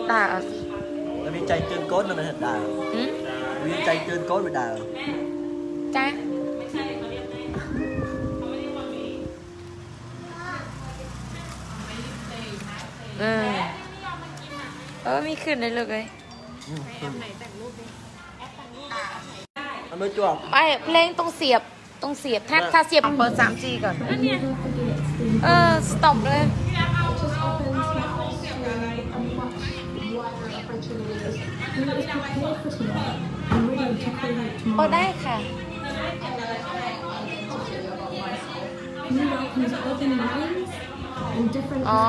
đào là vì chạy chân cốt nó mới thật đào vì chạy chân cốt bị đào chaมีขึ้นได้เลยไม่จวบไปเพลงต้องเสียบถ้าเสียบเปิด 3G ก่อนสต็อปเลยเปิดได้ค่ะอ๋อ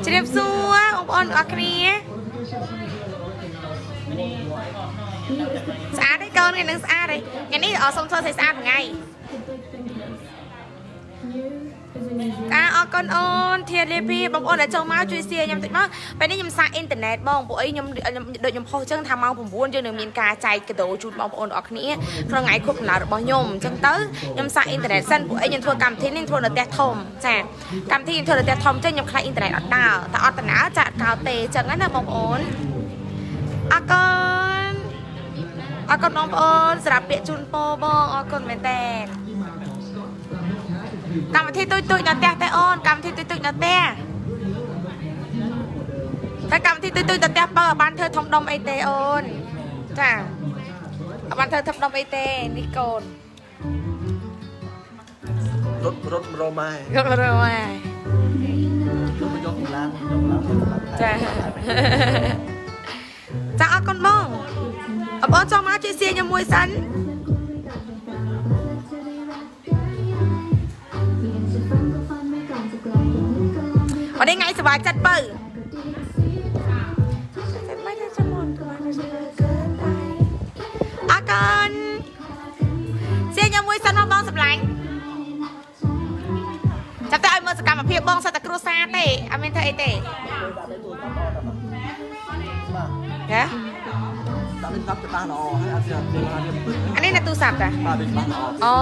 จะเรียบซัวองค์อ่อนอักนี้สะอาดได้เกินไงนึงสะอาดเลยอย่างนี้ส่งโทรใส่สะอาดไงออนเทียรีพีบางคนอาจจะมาจุยเซียยำติดมาไปนี่ยำสายอินเทอร์เน็ตบ้างพวกไอ้ยำโดยยำพอเชิงทำเอาผมวนจนหนึ่งมีการใจกระโดดจุดบางคนออกนี้เพราะไงคุกหนาบ่ยมจังเต๋อยำสายอินเทอร์เน็ตสั้นพวกไอ้ยำทัวร์กรรมที่นี่ทัวร์เนเตทอมจ้ะกรรมที่ทัวร์เนเตทอมจะยำคลายอินเทอร์เน็ตออกดาวแต่ออตนาจะกาวเตจังงั้นนะบางคนอากอนน้องอ่อนสลับเปียจุนโปบ้องอากอนไม่แตกกำที่ตุยๆนัดแต่อ้อนกำที่ตุยๆนัดแต่ถ้ากำที่ตุยๆนัดแต่เปิดบ้านเธอทำดมไอเตอ้อนจ้ะบ้านเธอทำดมไอเตนี่โกนรถโรไม้รถโรไม้รถไปยกร้านจ้ะจ้ะอากอนบ้องอ้อนจอมาจีเซียยังมวยสันวันนี้ไงสบายจัดเปิดไม่ได้จะหมดอาการเสียยังมวยสันมาบ้องสับไหลจับแต่ไอ้เมื่อสกัดมาเพียบบ้องสัตว์ครูซาเตะอเมนเธอไอเตะเนี่ยอันนี้ในตู้สับจ้ะอ๋อ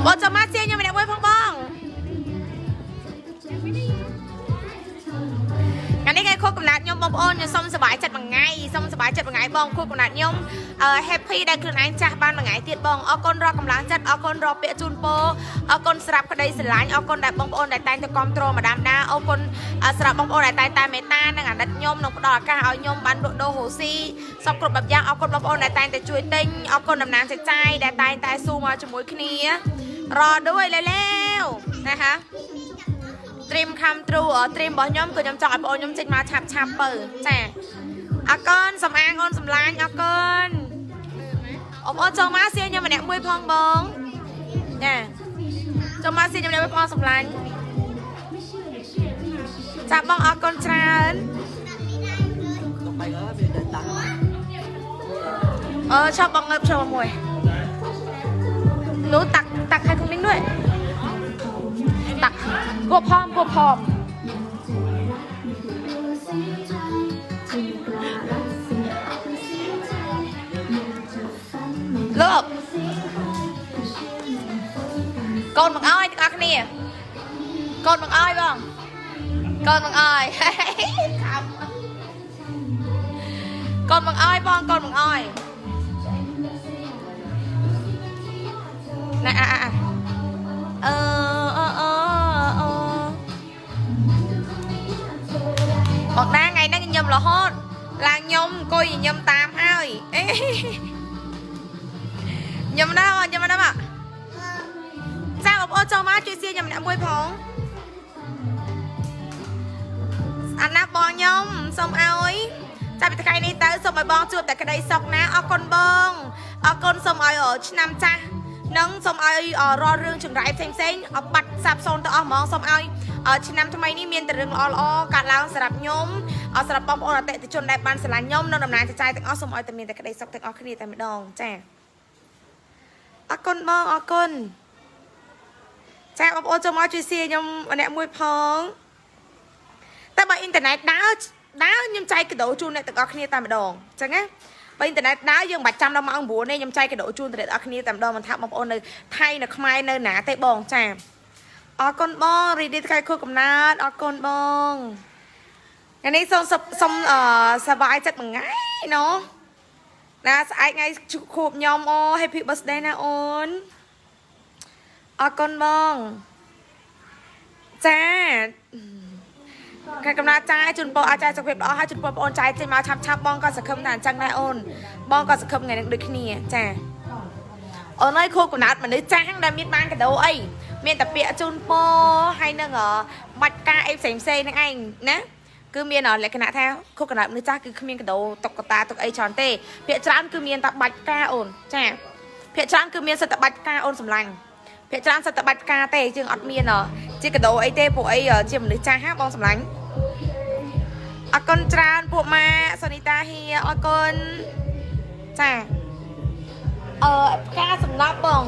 บอจะมาเซียยังไม่ได้ไว้พังบ้องงั้นนี่ไงโคกับนัดยมบอลยังส้มสบายจัดบางไงส้มสบายจัดบางไงบ้องโคกับนัดยมแฮปปี้ได้คืนนั้นจ้าบ้านบางไงเตียดบ้องเอาคนรอกำลังจัดเอาคนรอเปียจุนโปเอาคนสลับกระไดสลายเอาคนได้บองบอลได้ตายจะกอมโตรมาดามดาเอาคนสลับบองบอลได้ตายเมตานั่งอ่ะนัดยมน้องดอกกาเอายมบันโดโหซีสอบกรบแบบยางเอาคนบองบอลได้ตายแต่ช่วยติ้งเอาคนดำน้ำใจได้ตายสู้มาจมูกขี้นี้รอด้วยแล้วนะคะเตรียมคำตรูเตรียมบอลย่อมก็ย่อมจอดบอลย่อมจิตมาชับเปิดแจ่อากอนสำอางออนสำลางอากอนอมอจงมาเสียยังมาแหนมวยพองบองเนี่ยจงมาเสียยังมาแหนมวยพองสำลางจับบองอากอนชานชอบบองเงิบชอบบมวยรู้ตักใครคุณลิงด้วยตักกลัวพร้อมเลิกกอนบังอ้อยตักนี่กอนบังอ้อยบ้างกอนบังอ้อยกอนบังอ้อยบ้างกอนบังอ้อยนะบอกน้าไงนั่งยำlà hot là nhom coi gì nhom tam hai nhom đó ạ sao ô cho má chơi xe nhom đã môi phóng anh nắp bong nhom xong ơi sao bị cái này tới xong rồi bong chuột tại cái đây sọc ná con xong rồi ở năm cha nâng xong ai rò rương chừng rải xem bắt sạp son tới mong xong ai chị năm thay ní miền từ rừng cả lao sạp nhóm sạp bom ở tại chôn đại ban sạp nhóm nông đầm nai trai tại xong ai tại miền tại cái đây sọc tại cái này tại miền đông trẻ con bong con trẻ ô cho mọi chuyện xe nhóm anh em mui phong tại bởi internet đá nhưng trai cái đầu chun này tại cái này tại miền đông chẳng á បើអ៊ីនធឺណិតណាយើងបាច់ចាំដល់ម៉ោង 9 នេះខ្ញុំចែកកាដូជូនទៅអ្នកនរគ្នាតែម្ដងមិនថាបងប្អូននៅថៃនៅខ្មែរនៅណាទេបងចាអរគុណបងរីឌីថ្ងៃខួបកំណើតអរគុណបងថ្ងៃនេះសូមសប្បាយចិត្តមួយថ្ងៃណូណាស្អែកថ្ងៃខួបខ្ញុំអូ Happy birthday ណាអូនអរគុណបងចាកំណត់ចាយជូនពរអាចចាយសុខភាពល្អហើយជូនពរបងអូនចាយចេញមកឆាប់បងក៏សង្ឃឹមថាអញ្ចឹងដែរអូនបងក៏សង្ឃឹមថ្ងៃនេះដូចគ្នាចាអូនអើយខួបកំណត់មនុស្សចាស់ដែលមានបានកាដូអីមានតែពាក្យជូនពរហើយនឹងបាច់ការអីផ្សេងហ្នឹងឯងណាគឺមានលក្ខណៈថាខួបកំណត់មនុស្សចាស់គឺគ្មានកាដូតុកតាទុកអីច្រើនទេពាក្យច្រើនគឺមានតែបាច់ការអូនចាពាក្យច្រើនគឺមានសិទ្ធិបាច់ការអូនសម្លាញ់ពាក្យច្រើនសិទ្ធិបាច់ការទេយើងអត់មានជាកាដូអីទេពួកអីជាមនុស្សចាស់ហ่าបងសម្លាញ់អរគុណច្រើនពួកម៉ាសូនីតាហ៊ីអរគុណចាផ្កាសំណប់បង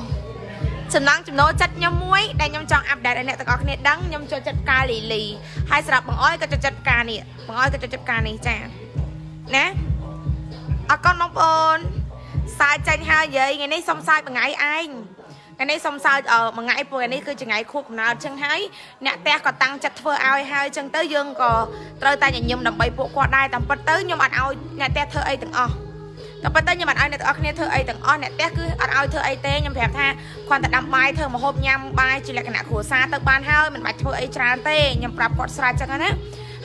ចំណងចំណូលចិត្តខ្ញុំមួយដែលខ្ញុំចង់អាប់ដេតឲ្យអ្នកទាំងអស់គ្នាដឹងខ្ញុំចូលចិត្តផ្កាលីលីហើយសម្រាប់បងអើយក៏ចូលចិត្តផ្កានេះបងអើយក៏ចូលចិត្តផ្កានេះចាណាអរគុណបងប្អូនសាយចាញ់ហើយយាយថ្ងៃនេះសុំសាយមួយថ្ងៃឯងថ្ងៃនេះសុំសាយមួយថ្ងៃព្រោះថ្ងៃនេះគឺជាថ្ងៃខួបកំណើតចឹងហើយអ្នកផ្ទះក៏តាំងចិត្តធ្វើឲ្យហើយចឹងទៅយើងក៏ត្រូវតែញញឹមដើម្បីពួកគាត់ដែរតាមពិតទៅខ្ញុំអត់ឲ្យអ្នកផ្ទះធ្វើអីទាំងអស់តែប៉ុន្តែខ្ញុំអត់ឲ្យអ្នកទាំងអស់គ្នាធ្វើអីទាំងអស់អ្នកផ្ទះគឺអត់ឲ្យធ្វើអីទេខ្ញុំប្រាប់ថាគ្រាន់តែដាំបាយធ្វើម្ហូបញ៉ាំបាយជាលក្ខណៈគ្រួសារទៅបានហើយមិនបាច់ធ្វើអីច្រើនទេខ្ញុំប្រាប់គាត់ស្រេចចឹងណា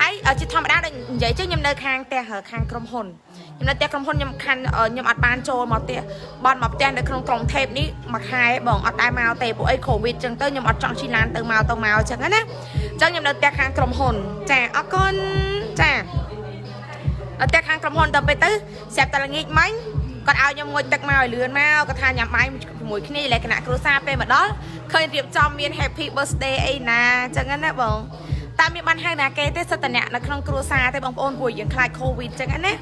ហើយជាធម្មតាដូចនិយាយចឹងខ្ញុំនៅខាងផ្ទះខាងក្រុមហ៊ុនខ្ញុំនៅផ្ទះក្រុមហ៊ុនខ្ញុំអត់បានចូលមកផ្ទះបនមកផ្ទះនៅក្នុងក្រុងថេបនេះមួយខែបងអត់ដែរមកទេពួកអីកូវីដចឹងទៅខ្ញុំអត់ចង់ជិះឡានទៅមកចឹងណាចឹងខ្ញុំនៅផ្ទះខាងក្រុមហ៊ុនចាអរគុណចានៅផ្ទះខាងក្រុមហ៊ុនទៅពេលទៅស្រាប់តែល្ងាចមិញគាត់ឲ្យខ្ញុំងុយទឹកមកឲ្យលឿនមកគាត់ថាញ៉ាំបាយជាមួយគ្នាលក្ខណៈគ្រួសារពេលមកដល់ឃើញរៀបចំមាន Happy birthday អីណាចឹងណាបងតែមានបានហៅណាគេទេសិតតអ្នកនៅក្នុងគ្រួសារទេបងប្អូនព្រោះយើងខ្លាច COVID ចឹងណា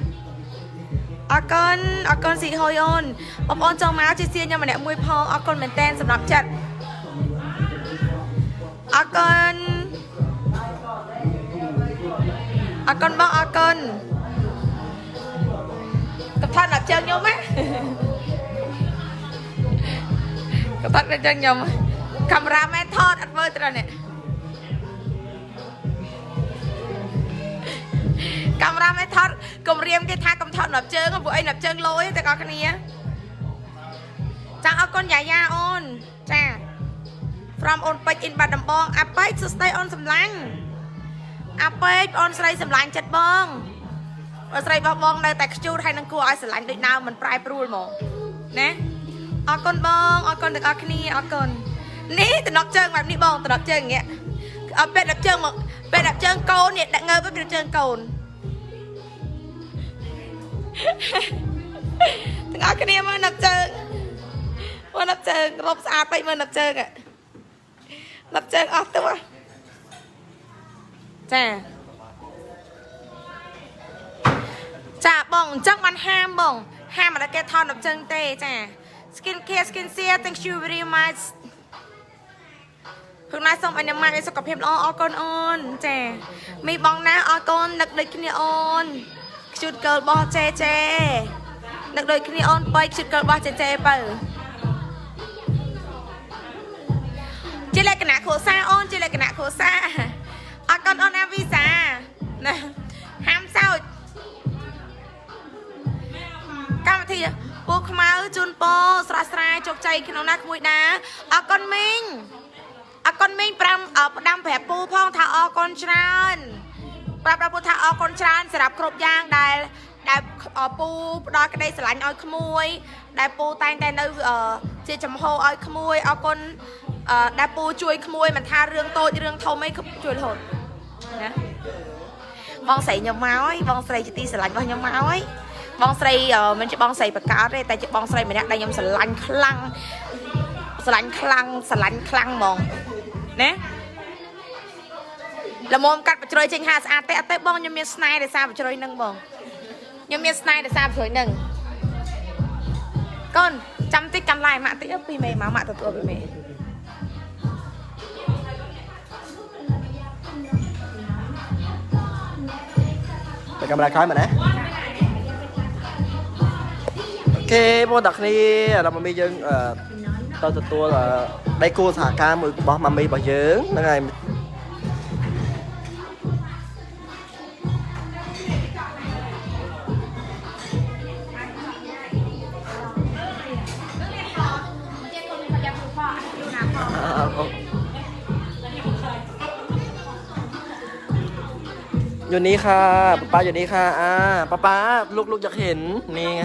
អរគុណស៊ីហុយអូនបងប្អូនចូលមកជួយសៀខ្ញុំម្នាក់មួយផងអរគុណមែនតែនសម្រាប់ចិត្តអរគុណបងអរគុណកថាដល់ជើងខ្ញុំណាកថាដល់ជើងខ្ញុំកាមេរ៉ាមែនថតអត់មើលត្រូវនេះកាមេរ៉ាមែនថតកុំរៀមគេថាកុំថតដល់ជើងពួកអីដល់ជើងលយទាំងអស់គ្នាចាអរគុណយ៉ាយ៉ាអូនចា from អូនពេជ្រអ៊ីនបាត់ដំបងអាពេជ្រសួស្ដីអូនសម្លាញ់អាពេជ្រអូនស្រីសម្លាញ់ចិត្តបងអូនស្រីបងនៅតែខ្ជូតហើយនឹងគួរឲ្យស្រឡាញ់ដូចដើមមិនប្រែប្រួលហ្មងណាអរគុណបងអរគុណទាំងអស់គ្នាអរគុណនេះតំណក់ជើងបែបនេះបងតំណក់ជើងនេះអត់ពេលដាក់ជើងមកពេលដាក់ជើងកូននេះដាក់ងើបពេលជើងកូនទាំងអស់គ្នាមើលដាក់ជើងមើលដាក់ជើងរົບស្អាតពេកមើលដាក់ជើងដាក់ជើងអស់ទៅចាបងអញ្ចឹងបានហាមបងហាមអត់គេថតដាក់ជើងទេចា skin care thank you very much ព្រោះណាសូមអនុញ្ញាតឲ្យសុខភាពល្អអរគុណអូនចាមីបងណាអរគុណនឹកដូចគ្នាអូនខ្ជូតកើលរបស់ចេនឹកដូចគ្នាអូនបើខ្ជូតកើលរបស់ចេបើជាលក្ខណៈគ្រួសារអូនជាលក្ខណៈគ្រួសារអរគុណអូនអាវីសាណាហាមសោចកម្មវិធីពូខ្មៅជូនពរស្រស់ស្រាយជោគជ័យក្នុងណាក្មួយណាអរគុណមីងផ្ដាំប្រាប់ពូផងថាអរគុណច្រើនប្រាប់ពូថាអរគុណច្រើនសម្រាប់គ្រប់យ៉ាងដែលពូផ្ដល់ក្តីស្រឡាញ់ឲ្យក្មួយដែលពូតែងតែនៅជាចំហឲ្យក្មួយអរគុណដែលពូជួយក្មួយមិនថារឿងតូចរឿងធំអីជួយរហូតណាបងស្រីខ្ញុំមកហើយបងស្រីជាទីស្រឡាញ់របស់ខ្ញុំមកហើយបងស្រីមិនជាបងស្រីបកកើតទេតែជាបងស្រីម្នាក់ដែលខ្ញុំស្រឡាញ់ខ្លាំងហ្មងណាល្មមកាត់បច្រយចេញហាស្អាតទេអត់ទេបងខ្ញុំមានស្នេហ៍ដោយសារបច្រយនឹងបងខ្ញុំមានស្នេហ៍ដោយសារបច្រយនឹងកូនចាំតិចកាន់ឡាយម៉ាក់តិចពីមេម៉ាក់ទទួលពីមេតែកាមេរ៉ាក្រោយមកណា เคพวกดักนี่เรามามีយើងតទទួលដៃគូសហការមួយរបស់ម៉ាមីរបស់យើងហ្នឹងហើយอยู่นี่ค่ะป๊าอยู่นี่ค่ะป๊าลูกอยากเห็นนี่ไง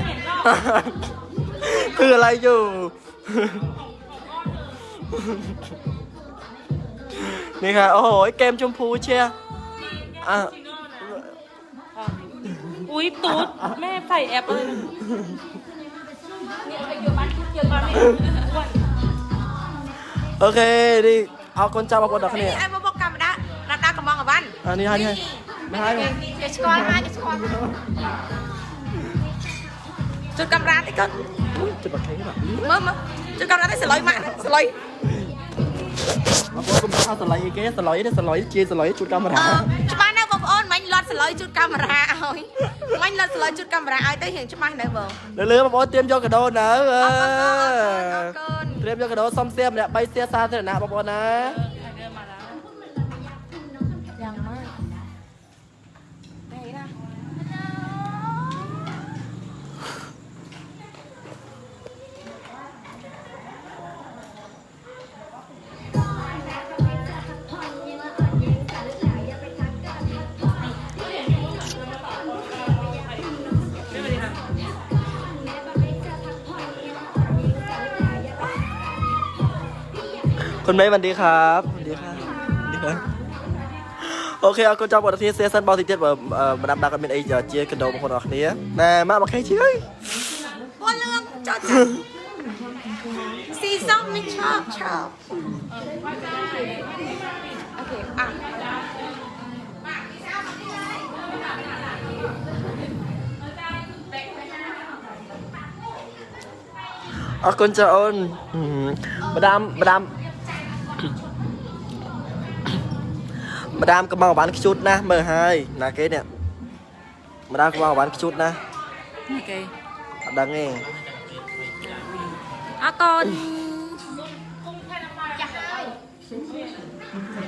คืออะไรอยู่ นี่ค่ะโอ้โหเกมชมพูเชียร์อุ้ยตุ๊ดแม่ใส่แอปเลยโอเคดิเอาคนจับมาบนดอกเนี่ย ไอ้พวกกรรมดารับดากระมองกับบ้าน อันนี้ให้ไม่ให้ เดี๋ยวสกอร์ให้สกอร์จุดกำราที่ก็ จะบักเทงแบบ มาจุดกำราได้สลอยมากสลอย มาบอกคุณเอาสไลด์เก๋สไลด์ได้สไลด์จีสไลด์จุดกล้องมา ច្បាស់ណាស់បងប្អូនមិញលត់សឡុយជូតកាមេរ៉ាឲ្យមិញលត់សឡុយជូតកាមេរ៉ាឲ្យទៅរៀងច្បាស់ណាស់បង លឿនបងប្អូនเตรียมយកកាដូនៅ អរគុណ เตรียมយកកាដូសុំសៀមម្នាក់3សៀសាធារណៈបងប្អូនណា យ៉ាងម៉េចទេណា คุณเมย์สวัสดีครับสวัสดีครับสวัสดีครับโอเคเอาคนจับบทที่เซซันบอลติเจ็ดมาดำดักกันเป็นไอเจียกันโดบางคนออกนี้นะมาแค่เชื่อ បងលឿងចោតស៊ីសំមិនឈប់អូខេเอาคนจะโอนมาดามกระเป๋าบ้านชุดนะเมื่อไฮนะเกเนี่ยมาดามกระเป๋าบ้านชุดนะ โอเค ดังเอง อ่ะก่อน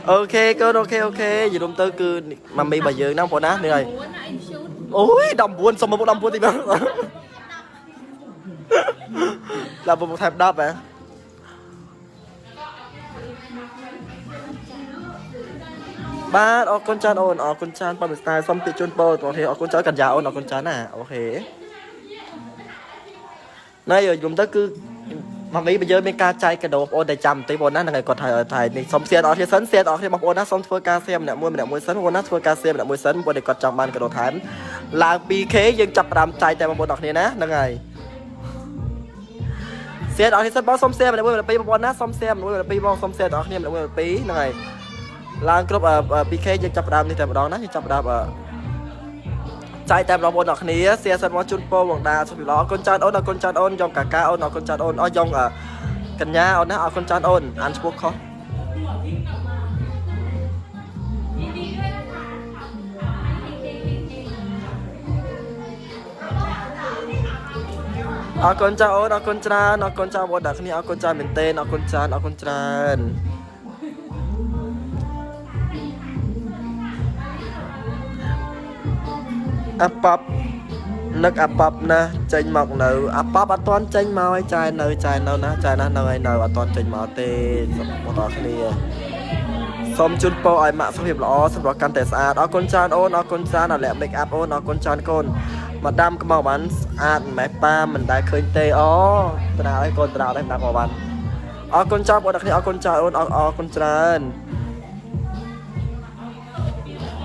โอเคก็โอเคอยู่ตรงเตอร์คือมันมีใบเยอะนะพอนะเหนื่อยโอ้ยดำบวนสมบูรณ์ดำบวนทีเดียวเราบุกแทบดับไหมบ้านออกคนจานโอนออกคนจานปามสไตล์ซ้อมติดจนโปรโอเคออกคนจานกันยาโอนออกคนจานน่ะโอเคนายอยู่ตรงเตอร์คือมันมีใบเยอะมีการใจกระโดดโอนได้จำตีบอลนั่นยังไงกดถ่ายนี่ซ้อมเสียดออกที่สันเสียดออกที่บอลโอนนะซ้อมทัวร์การเซียมเนี่ยมวยสันโอนนะทัวร์การเซียมเนี่ยมวยสันบอลได้กดจับมันกระโดดฐานลางปีเคยังจับรำใจแต่บอลออกนี่นะยังไงเสียดออกที่สันบอลซ้อมเสียมเนี่ยมวยปีบอลนะซ้อมเสียมมวยปีบอลซ้อมเสียดออกเนี่ยมวยปียังไงลางกรุ๊ปปีเคยังจับรำนี่แต่บอลนะยังจับรำใจแต่เราบนออกนี้เสียสันวอจุนโปวงดาสุดหล่อคนจานโอนเอาคนจานโอนยองกากาโอนเอาคนจานโอนเอายองกันยาเอานะเอาคนจานโอนอันสปุกเขาเอาคนจานโอนเอาคนจานเอาคนจานบนดักนี้เอาคนจานเป็นเต้นเอาคนจานអាប៉បនឹកអាប៉បណាចេញមកនៅអាប៉បអត់ទាន់ចេញមកឲ្យចាយនៅណាចាយណានៅឲ្យនៅអត់ទាន់ចេញមកទេបងប្អូនគ្នាសូមជូនពរឲ្យម៉ាក់សុខភាពល្អសម្រាប់កាន់តែស្អាតអរគុណច្រើនអូនអរគុណច្រើនអាលាក់ make up អូនអរគុណច្រើនកូនមកដាំក្មកបានស្អាតមិនមែនប៉ាមិនដែលឃើញទេអូត្រាឲ្យកូនត្រាឲ្យដាំមកបានអរគុណច្រើនបងប្អូនគ្នាអរគុណច្រើនអូនអរគុណច្រើន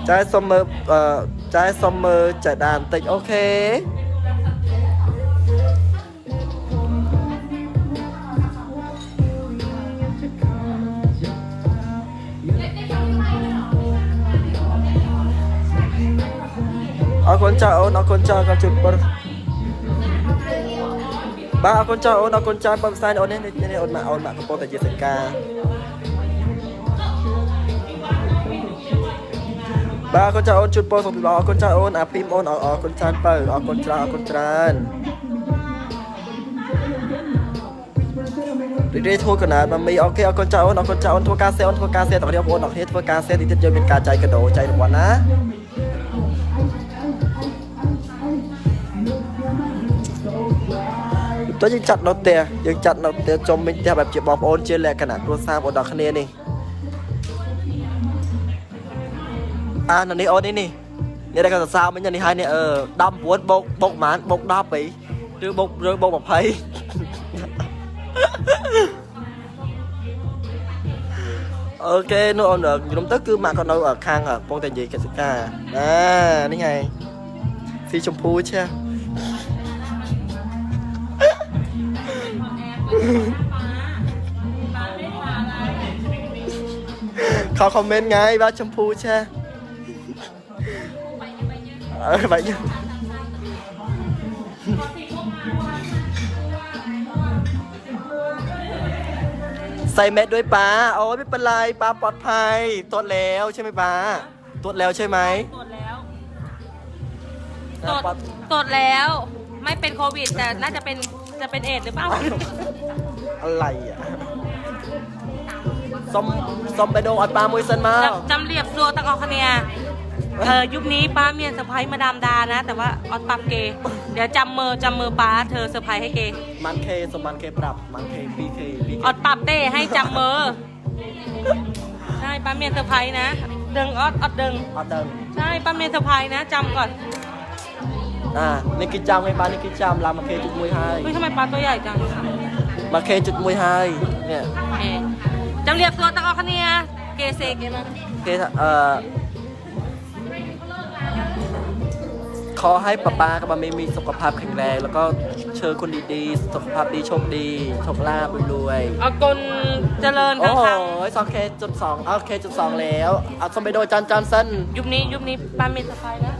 ចាយសូមមើលចាយសុំមើលចៃដានបន្តិចអូខេអរគុណចាអូនអរគុណចាក៏ជូនពរបាទអរគុណចាអូនអរគុណចាបើផ្សាយអូននេះអូនម៉ាក់កំពុងតែជាសកាបាទកូនចៅអូនជូនពរសុខភាពល្អកូនចៅអូនអាពីមអូនអរគុណច្រើនបើអរគុណច្រើន รีทั่วกันนะมันมีโอเคเอาคนเจ้าเอาคนเจ้าทัวร์การเซลทัวร์การเซลต่อเดียวโอนออกเฮทัวร์การเซลที่จะเป็นการใจกระโดดใจหนึ่งวันนะตัวยังจัดเราเตะยังจัดเราเตะจมเป็นเตะแบบเจ็บบอลโอนเจนแหลกขนาดตัวสร้างโอนดอกคะแนนนี่นั่นนี่โอนนี่นี่ได้การสาวมันยังนี่ให้เนี่ยดำปวดบกหมานบกดาไปหรือบกแบบไพ่โอเคนู่นở chúng ta cứ mặc con đâu ở khang ở phong tài gì cái cảนี่ไงสีชมพูใช่เขาคอมเมนต์ไงว่าชมพูใช่ไปยังใส่แมสด้วยป้าโอ้ไม่เป็นไรป้าปลอดภัยตรวจแล้วใช่ไหมป้าตรวจแล้วใช่ไหม ตรวจแล้วตรวจแล้วไม่เป็นโควิดแต่น่าจะเป็นเอดส์หรือเปล่า อะไรอ่ะส้มไปโดนอัดปลามวยซันมา จำเรียบซัวตังออกคะเนียยุคนี้ป้าเมียนเซอร์ไพรส์มาดามดานะแต่ว่าออดปรับเกย์เดี๋ยวจำมือป้าเธอเซอร์ไพรส์ให้เกย์มันเคสมันเคปรับมันเคบีเคออดปรับเต้ให้จำมือใช่ป้าเมียนเซอร์ไพรส์นะดึงออดดึงใช่ป้าเมียนเซอร์ไพรส์นะจำก่อนนี่กิจจำไงป้านี่กิจจำลามาเคจุดมวยให้เฮ้ยทำไมป้าตัวใหญ่จังมาเคจุดมวยให้เนี่ยจำเรียบซัวตังออกคะเนียเกเซเกมาเคขอให้ป้ากับมามีสุขภาพแข็งแรงแล้วก็เชิญคนดีๆสุขภาพดีโชคดีโชคลาภรวยเอากลเจริญโอ้โห2K.2เอาK.2แล้วเอาซอมไปโดจอนสันยุคนี้ป้ามีสะพายนะ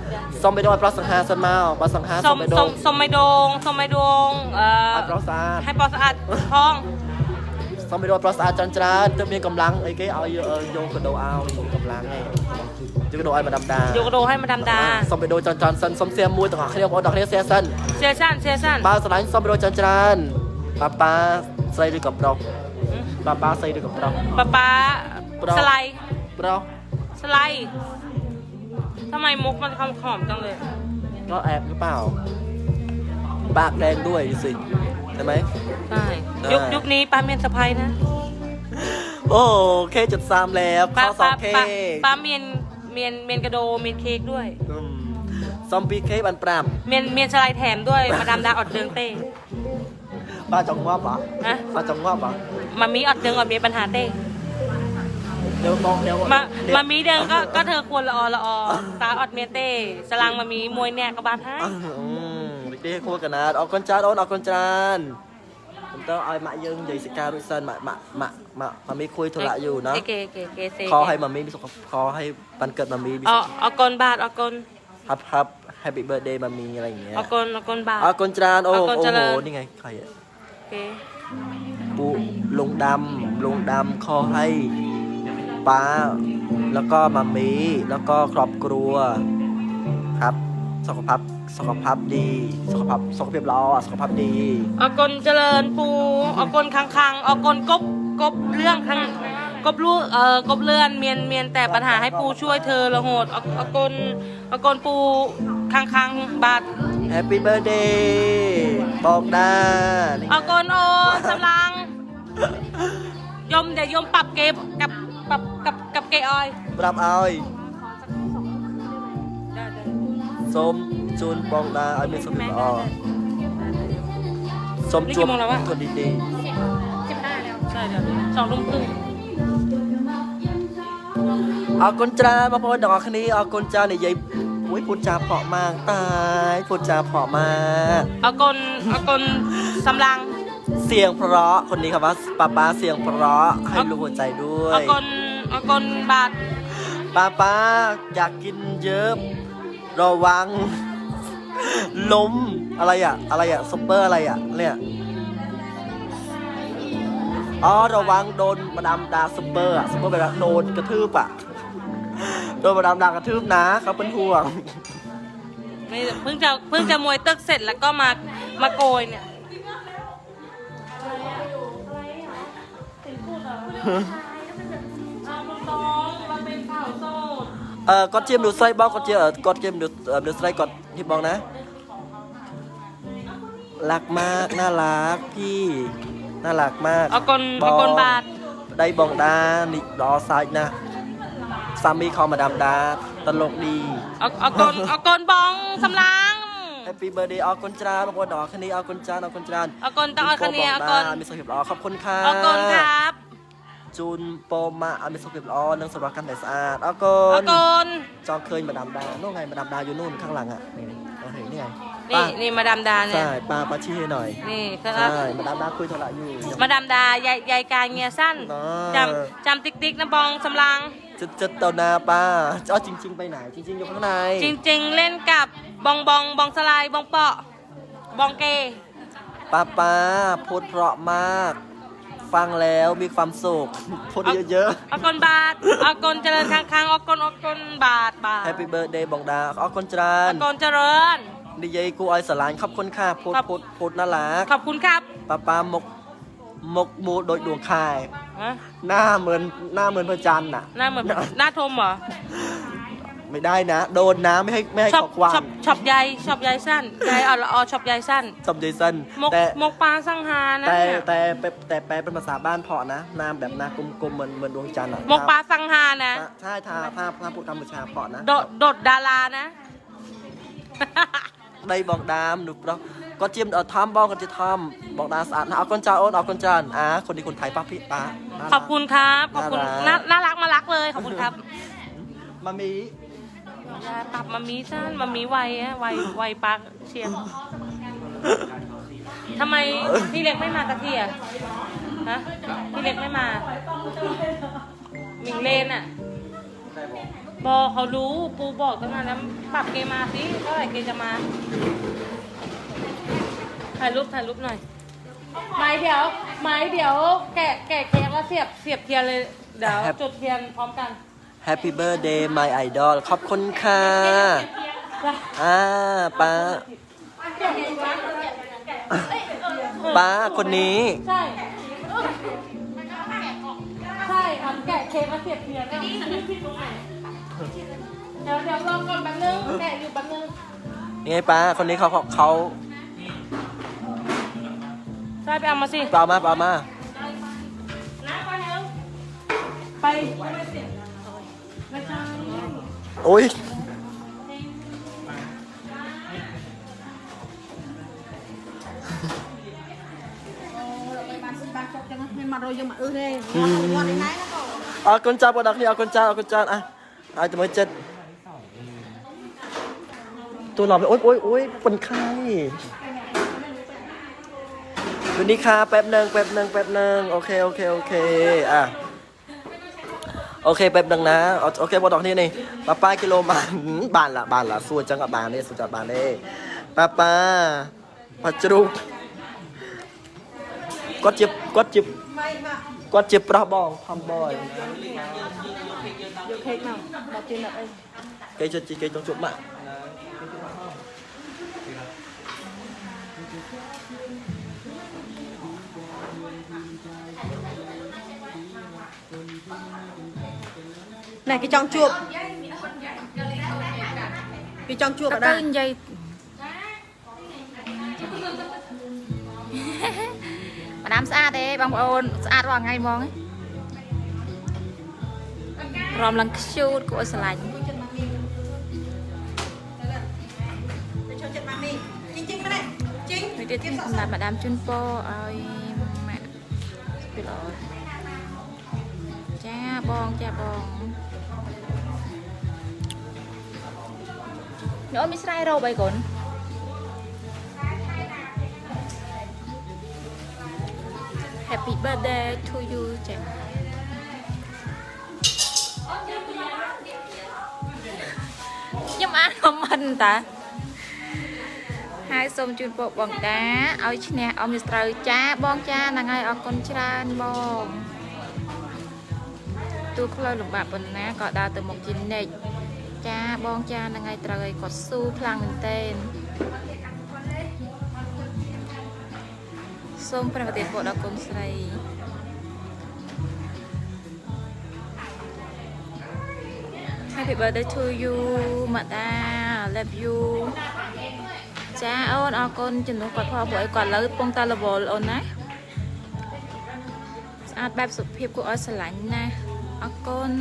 ซอมไปโดปลาสังหาสันมาปลาสังหาซอมไปโดซอมไปโดงปลาสะอาดให้ปลาสะอาดทองซอมไปโดปลาสะอาดจานจะมีกำลังไอ้เก๋เอาโยกระโดเอากำลังไงจะกระโดดให้มาดำดาโยกระโดดให้มาดำดาซอมไปโดจอนสันซอมเสียมวยต่างเขาเรียกว่าดอกเรียกเสียสันปลาสไลด์ซอมไปโดจอนป้าใส่ด้วยกับเราป้าใส่ด้วยกับเราป้าสไลด์เราสไลด์ทำไมมุกมันหอมจังเลยก็แอบหรือเปล่าปากแดงด้วยสิใช่ไหมใช่ยุคนี้ป้าเมียนสะพายนะโอ้K.3แล้วข้อ2Kป้าเมียนกระโดเมียนเค้กด้วยซอมบี้เค้กบันปรามเมียนสไลด์แถมด้วยมาดามดาอดเดืองเต้ป้าจงว่าปะป้าจงว่าปะมามีอดเดืองอดมีปัญหาเต้เดี๋ยวมามีเดิงก็เธอควรละอตาอดเมียเต้สลังมามีมวยเนี่ยก็บาดให้เด็กคู่กันนะออกคนจานออกคนจานผมต้องเอามาเยิงใหญ่สกาลุซันมามีคุยธุระอยู่นะขอให้มามีสุขขอให้ปันเกิดมามีออกกลบาดออกกลครับแฮปปี้เบิร์ดเดย์มามีอะไรอย่างเงี้ยออกกลบาดออกคนจานโอ้โหนี่ไงใครอ่ะปูลุงดำขอให้ป้าแล้วก็มามีแล้วก็ครอบครัวครับสุขภาพดีสุขภาพเราสุขภาพดีอากลเจริญปูอากลคังอากลกบเรื่องคังกบรู้กบเลื่อนเมียนแต่ปัญหาให้ปูช่วยเธอละโหดอากลปูคังบาด Happy Birthday บอกได้อากลโอสำลังยมเดี๋ยวยมปรับเกมกับเกออยปรับออยส้มจูนบองดาไอมีสมอ๋อส้มจูนคนดี15แล้วใช่เดี๋ยว2 ทุ่มครึ่งเอากุญแจมาพอดอกคันนี้เอากุญแจเนี่ยยัยอุ้ยพูดจาเพาะมากตายพูดจาเพาะมากเอากลสำลังเสียงเพราะคนนี้ครับว่าป้าเสียงเพราะให้รู้หัวใจด้วยเอากลบาดป้าอยากกินเยอะระวังล้มอะไรอ่ะซุปเปอร์อะไรอ่ะเนี่ยระวังโดนมาดามดาซุปเปอร์แบบโดนกระทืบโดนมาดามดากระทืบนะเขาเป็นห่วงไม่เพิ่งจะมวยตึกเสร็จแล้วก็มาโกยเนี่ย เอาตรงๆมันเป็นข่าวโสด กดจิ้มดูไส้บ้องกดจิ้มกดจิ้มดูไส้กดที่บ้องนะรักมากน่ารักพี่น่ารักมาก เอากลบาท ได้บองดานี่รอไซด์นะสามีเขามาดามดาตลกดี เอากลบองสำลัง แฮปปี้เบ t ร์ a เดย์เอาคนจราบางคนดอกคันนี้เอาคนจราเอาคนจรา เอากลต้องเอาคะแนนเอากล มีสกิปล้อขอบคุณค่ะ เอากลครับ จูนโปมามีสกิปล้อเรื่องสำหรับการแต่สะอาดเอาก เอา น กล จอเคยมาดามดาโน่นไงมาดามดาอยู่นู่นข้างหลังอ่ะนี่โอเคนี่ไง นี่มาดามดาเนี่ย ใช่ปาชี้ให้หน่อย นี่ค ใช่ รับ มาดามดาคุยโทรศัพท์อยู่ มาดามดายายการเงียสั้น อ๋อ จำติ๊กนะบองสำลัง จะเต่านาป้าเอาจริง ๆ ไปไหนจริง ๆ อยู่ข้างใน จริงๆเล่นกับบองสลายบองเปาะบองเก ป้าพูดเพราะมาก ฟังแล้วมีความสุขพูดเยอะ เอากลบาทเอากลเจริญค้างเอากลบาท ๆแฮปปี้เบิร์ดเดย์บองดาเอาคนจรา เอา น กลเจริญ ดีเจกูออยสลานขอบคุณค่ะพูดน่ารัก ขอบคุณครับ ป้ามกมูโดยดวงคาย ฮะ หน้าเหมือนพระจันทร์น่ะ หน้าเหมือนหน้าทมเหรอ ไม่ได้นะ โดนน้ำไม่ให้ ชอบ ขอความ ชอบใยสั้นใยเอาชอบใยสั้น สมเจสัน มกปลาสังหานะเนี่ย แต่แปลเป็นภาษาบ้านเพาะนะน้ำแบบหน้ากลมๆเหมือนดวงจันทร์อ่ะ มกปลาสังหานะ ใช่ถ้าพูดกัมพูชาเพาะนะ โดดดารานะ đây bọc đám được đâu có chim ở thăm bao con chỉ thăm bọc đá sẵnเอาคนจานเอาคนจานคนที่คนไทยป้าพี่ป้า ขอบคุณครับขอบคุณน่ารักมารักเลยขอบคุณครับ มามี อย่าตับมามีสั้นมามีไวอะไวปากเชียงทำไมพี่เล็กไม่มาตะเกียฮะพี่เล็กไม่มามิงเลนอะบอกเขารู้ปูบอกตั้งนานแล้วปรับเกมมาสิเมื่อไหร่เกมจะมาถ่ายรูปหน่อยไม้เดี๋ยวแกะเค้กแล้วเสียบเทียนเลยเดี๋ยวจุดเทียนพร้อมกัน Happy birthday my idol ขอบคุณค่ะป้าคนนี้ ใช่ทำแกะเค้กมาเสียบเทียนแล้วเดี๋ยวลองก่อนแป๊บนึงแกะอยู่แป๊บนึง นี่ไงป้าคนนี้เขา ใช่ไปเอามาสิ เปล่ามา ไปไม่ใช่ โอ้ยเอาคนจานประดักนี่เอาคนจานจะมาเจ็ดตัวหล่อไปโอ๊ยเป็นใครดูนี่ค่ะแป๊บหนึ่งโอเคโอเคโอเคแป๊บหนึ่งนะโอเคบอดอกนี่นี่ป้ากิโลบานละส่วนจังกับบานนี่สุดจัดบานนี่ป้าปัจจุบันก็เจ็บปลาบองทำบ่อยเกยจะจงจุบมาnày cái trong chuột ở đây dây mà đám xa thế bằng ôn xa vào ngày mong ấy ròm lần shoot của sờ lạnh Vì thế là Madame Chunpo ơi mẹ bị lỗi cha bon nữa mình sai đâu bay cuốn Happy birthday to you cha nhưng mà không mình ta hai sông chuyên bộ bằng đá ơi nè ông Mr. cha bon cha là ngay ở con trai bon tôi không lời lục bạc bình ná có đào từ một chín này cha bon cha là ngay trời có su phlang mình tên sông phải tiền bộ đó con say Happy birthday to you មកតា love you ចាអូនអរគុណជំនួសគាត់ផងព្រោះអីគាត់លើពងតែរវល់អូនណាស្អាតបែបសុភាពគួរឲ្យស្រឡាញ់ណាអរគុណ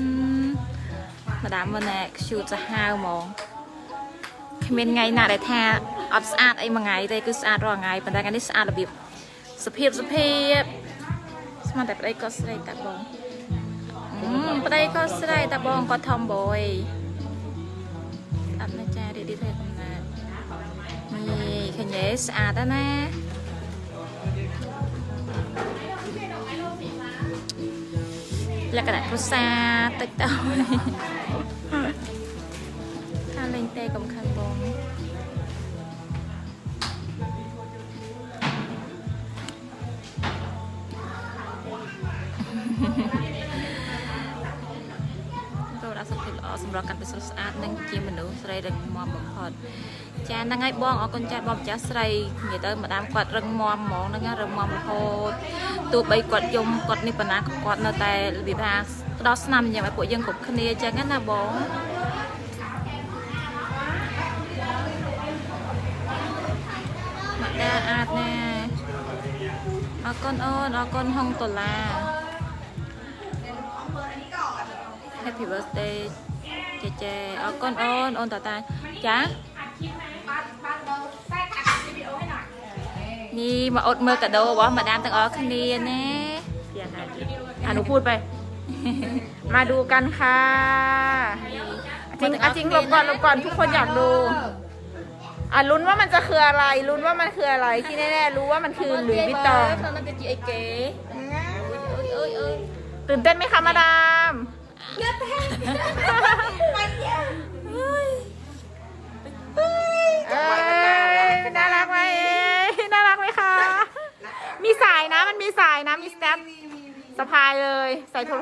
ម្ដាមមើលណែខ្ជូតសាហាវហ្មងគ្មានថ្ងៃណាដែលថាអត់ស្អាតអីមួយថ្ងៃទេគឺស្អាតរាល់ថ្ងៃប៉ុន្តែថ្ងៃនេះស្អាតរបៀបសុភាពស្មានតែប្តីគាត់ស្រីតាបងប្តីគាត់ស្រីតាបងគាត់ tomboy អត់ណាចារីឌីធ្វើកំណត់នេះឃើញទេស្អាតណាលក្ខណៈគ្រួសារតិចតួចថាលេងទេកុំខឹងបងសុខភាពល្អសម្រាប់កាន់តែស្រស់ស្អាតនិងជាមនុស្សស្រីរឹងមាំបំផុតចាហ្នឹងហើយបងអរគុណចាស់បងម្ចាស់ស្រីនិយាយទៅម្ដាមគាត់រឹងមាំហ្មងហ្នឹងរឹងមាំរហូតទោះបីគាត់យំគាត់នេះប៉ុណ្ណាគាត់នៅតែរបៀបថាផ្ដោតស្នាមញ៉ាំឲ្យពួកយើងគ្រប់គ្នាចឹងណាបងមកដាអាចណាអរគុណអូនអរគុណហុងដុល្លារHappy birthday ចេអរគុណអូនតាតាចានេះមកអត់មើលកាដូរបស់ម្ដាមទាំងអស់គ្នាណាអានោះพูดไปมาดูกันค่ะจริงลบก่อนทุกคนอยากดูลุ้นว่ามันจะคืออะไรลุ้นว่ามันคืออะไรที่แน่ๆรู้ว่ามันคือหลุยส์วิตตองตื่นเต้นไหมคะมาดามน่ารักไหมน่ารักไหมคะมีสายนะมันมีสายนะมีสแตปสะพายเลยใส่โทร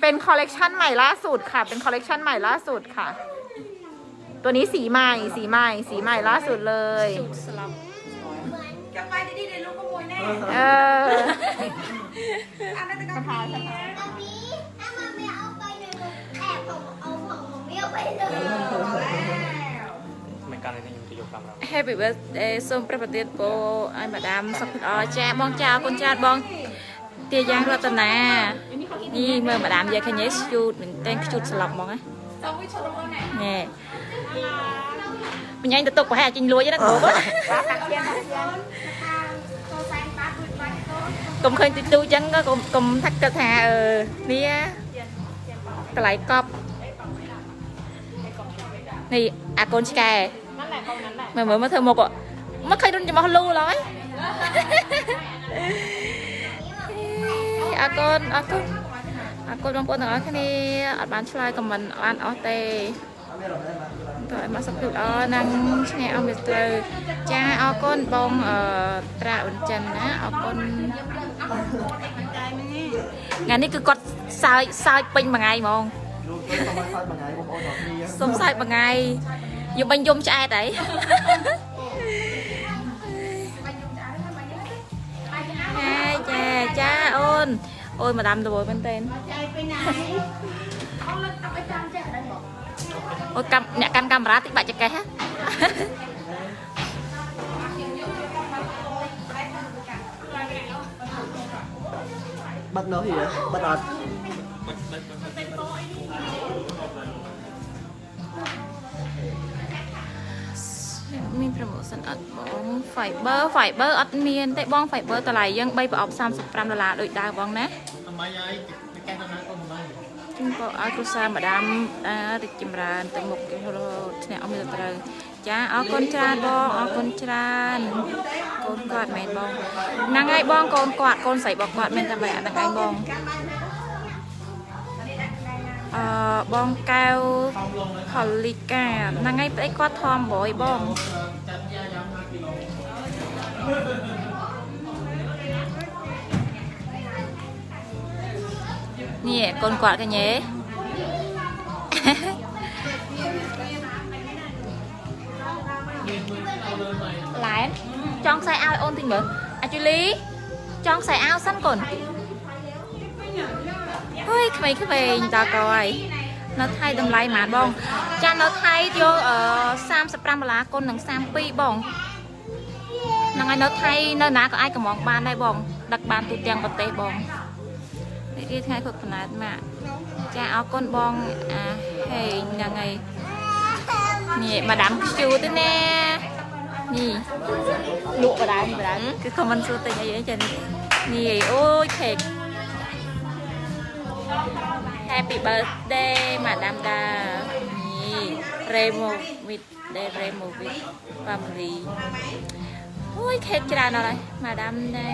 เป็นคอลเลกชันใหม่ล่าสุดค่ะเป็นคอลเลกชันใหม่ล่าสุดค่ะตัวนี้สีใหม่ล่าสุดเลยจะไปดีๆเลยลูกขโมยแน่สะพายHappy birthday សូមព្រះប្រទានពរឲ្យម្ដាមសុខភាពល្អចាបងចាកូនចាបងទាយ៉ាងរតនានេះមើលម្ដាមយាយឃើញស្ជូតនឹងតែងខ្ជូតស្លាប់ហ្មងណានេះមិញឯងទៅទុកប្រហែលចេញលួចណាគ្រូកុំឃើញទូចឹងកុំថាគិតថានេះកន្លែងកប់នេះអាកូនឆ្កែមើលមើលធ្វើមុខមកឃើញរុនចំបោះលូឡើយអរគុណបងប្អូនទាំងអស់គ្នាអត់បានឆ្លើយខមមិនបានអស់ទេតើមកសុខភាពល្អនឹងឈ្នះអស់វាត្រូវចាអរគុណបងត្រាអ៊ុនចិនណាអរគុណថ្ងៃនេះគឺគាត់សើចពេញមួយថ្ងៃហ្មងសុំសើចមួយថ្ងៃយំបាញ់យំឆ្អែតហីចាអូនម្ដាមទៅមែនតើអូអ្នកកាន់កាមេរ៉ាតិចបាក់ចកេះbắt nó thì bắt ọtមានប្រូម៉ូសិនអត់បង Fiber អត់មានទេបង Fiber តម្លៃយើង3ប្រអប់$35ដូចដើមបងណាជំពរឲ្យគ្រូសាម្ដាមរីកចម្រើនទៅមុខគេរហូតឈ្នះអស់មានត្រូវចាអរគុណច្រើនបងអរគុណច្រើនកូនគាត់មែនបងហ្នឹងហើយបងកូនគាត់កូនស្រីរបស់គាត់មែនតែបែបហ្នឹងឯងបងបងកៅផូលីកាហ្នឹងហើយប្តីគាត់ធំបយបងនេះកូនគាត់ឃើញទេឡែនចង់ខ្សែអាវអូនតិចមើលអាជូលីចង់ខ្សែអាវសិនកូនអើយក្មេងៗតើកោហើយ នៅថៃតម្លៃម៉ានបងចានៅថៃយក$35គុណនឹង32បងហ្នឹងហើយនៅថៃនៅណាក៏អាចកំងបានដែរបងដឹកបានទូទាំងប្រទេសបងនេះគឺថ្ងៃគ្រប់កំណើតម៉ាក់ចាអរគុណបងអាហេហ្នឹងហើយនេះម៉ាដាមខ្ជូទៅណានេះលក់បដាគឺខមមិនសួរទិញអីចានេះអូយខេក Happy birthday Madam Da នេះ Remo with the Remo with family អូយខេកច្រើនអត់ហើយ Madam Da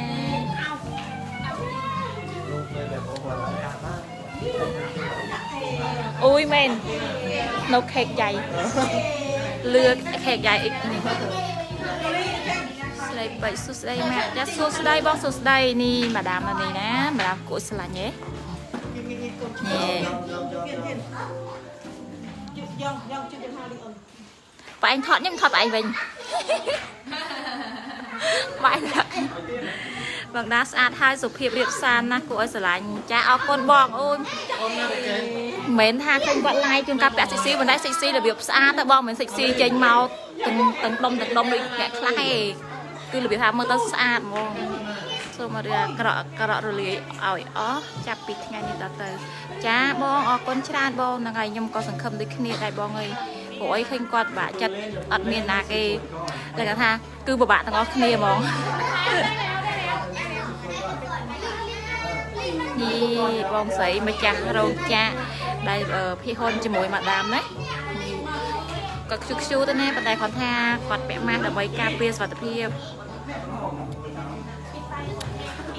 អូយមែននៅខេកใหญ่លឿខេកใหญ่អ៊ីកនេះស្រីបៃសុស្ដីម៉ាក់ចាសួស្ដីបងសួស្ដីនេះម៉ាដាមនេះណាម៉ាដាមគួរស្រឡាញ់ហ៎នេះបើឯងថតខ្ញុំថតបើឯងវិញបើឯងបងដាស្អាតហើយសុភាពរៀបសារណាស់គួរឲ្យស្រឡាញ់ចាអរគុណបងអូយមិនមែនថាឃើញគាត់ live ជួនកាលពាក់សិចស៊ីបណ្ដៃសិចស៊ីរបៀបស្អាតតែបងមិនសិចស៊ីចេញមកទាំងដុំដូចអ្នកខ្លះឯងគឺរបៀបថាមើលទៅស្អាតហ្មងសូមរៀបក្រក់រលាយឲ្យអស់ចាប់ពីថ្ងៃនេះដល់ទៅចាបងអរគុណច្រើនបងហ្នឹងហើយខ្ញុំក៏សង្ឃឹមដូចគ្នាដែរបងអើយព្រោះអីឃើញគាត់បាក់ចិត្តអត់មានណាគេតែគាត់ថាគឺពិបាកទាំងអស់គ្នាហ្មងនេះបងស្រីម្ចាស់រោងចក្រដែលភីហ៊ុនជាមួយម៉ាដាមណាក៏ខ្ជូទៅណាប៉ុន្តែគាត់ថាគាត់ពាក់ម៉ាស់ដើម្បីការពារសុខភាព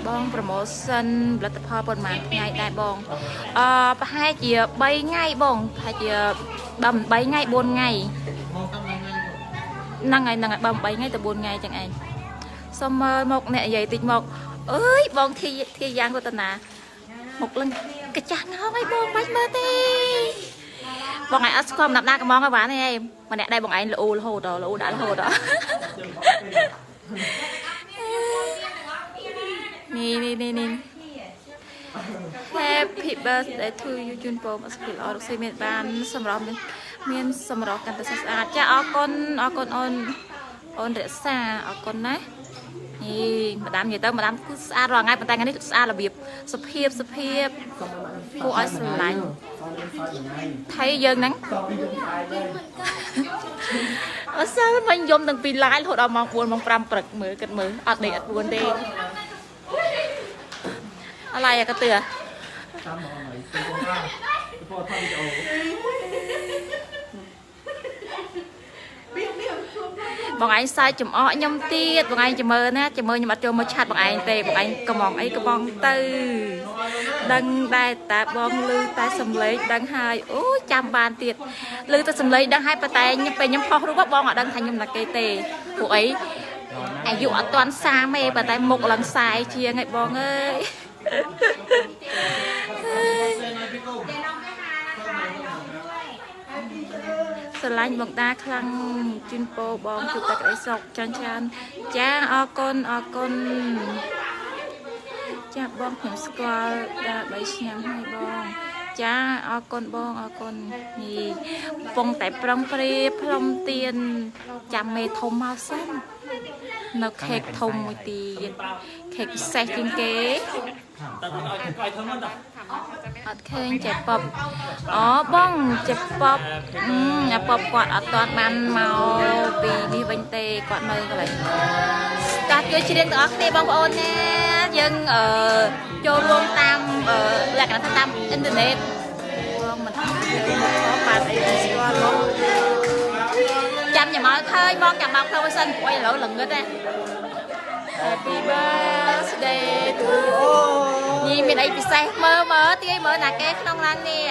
បងប្រូម៉ូសិនផលិតផលប៉ុន្មានថ្ងៃដែរបងប្រហែលជា3ថ្ងៃបងប្រហែលជា3ថ្ងៃ4ថ្ងៃហ្នឹងហើយបើ3ថ្ងៃទៅ4ថ្ងៃចឹងឯងសុំមើលមកអ្នកនិយាយតិចមកអើយបងធាយ៉ាងរតនាមកលឹងកាចាស់ងហើយបងបាច់មើលទេបងឯងអត់ស្គាល់ម្នាក់ណាកំងហើយបានទេឯងម្នាក់ដែរបងឯងល្អរហូតដល់ល្អដាក់រហូតដល់នេះ Happy birthday to you ជូនពរមកសុខភាពល្អរកស៊ីមានបានសម្រាប់មានសម្រាប់កាន់តែស្អាតចាអរគុណអូនរក្សាអរគុណណានេះម្ដាមនិយាយទៅម្ដាមគឺស្អាតរាល់ថ្ងៃប៉ុន្តែថ្ងៃនេះស្អាតរបៀបសុភាពគួរឲ្យស្រឡាញ់ថៃយើងហ្នឹងអត់saoមិនយំទាំងពី live រហូតដល់ម៉ោង4ម៉ោង5ព្រឹកមើលគិតមើលអត់ដេកអត់ពួនទេអឡាយក៏ទឿបងឯងសាយចំអកខ្ញុំទៀតបងឯងចាំមើលណាចាំមើលខ្ញុំអត់ចូលមកឆាត់បងឯងទេបងឯងកំងអីកំងទៅដឹងដែរតាបងឮតែសំឡេងដឹងហើយអូចាំបានទៀតឮតែសំឡេងដឹងហើយប៉ុន្តែពេលខ្ញុំផុសរូបបងអត់ដឹងថាខ្ញុំណាគេទេពួកអីអាយុអត់ទាន់30ទេប៉ុន្តែមុខឡើងសាយជាងឯងបងអើយស្រឡាញ់បងតាខ្លាំងជូនពរបងជួបតែក្តីសុខច្រើនចាអរគុណចាបងខ្ញុំស្គាល់ដល់3ឆ្នាំហើយបងចាអរគុណបងអរគុណនេះកំពុងតែប្រឹងព្រាផ្លុំទៀនចាំមេធំមកសិននៅខេកធំមួយទៀតខេកពិសេសជាងគេអត់ឃើញចេះប៉បអូបងចេះប៉បអាប៉បគាត់អត់ទាន់បានមកពីនេះវិញទេគាត់នៅកន្លែងស្តាត់ជួយជ្រៀងទាំងអស់គ្នាបងប្អូនណាយើងចូលរួមតាមលក្ខណៈថាតាមអ៊ីនធឺណិតបងមិនយើងបានអីស្គាល់បងចាំញ៉ាំមកឃើញបងចាំមកខ្លួនសិនព្រោះឥឡូវល្ងឹតណា Happy birthday to you នេះមានអីពិសេសមើលទាយមើលណាគេក្នុងឡាននេះ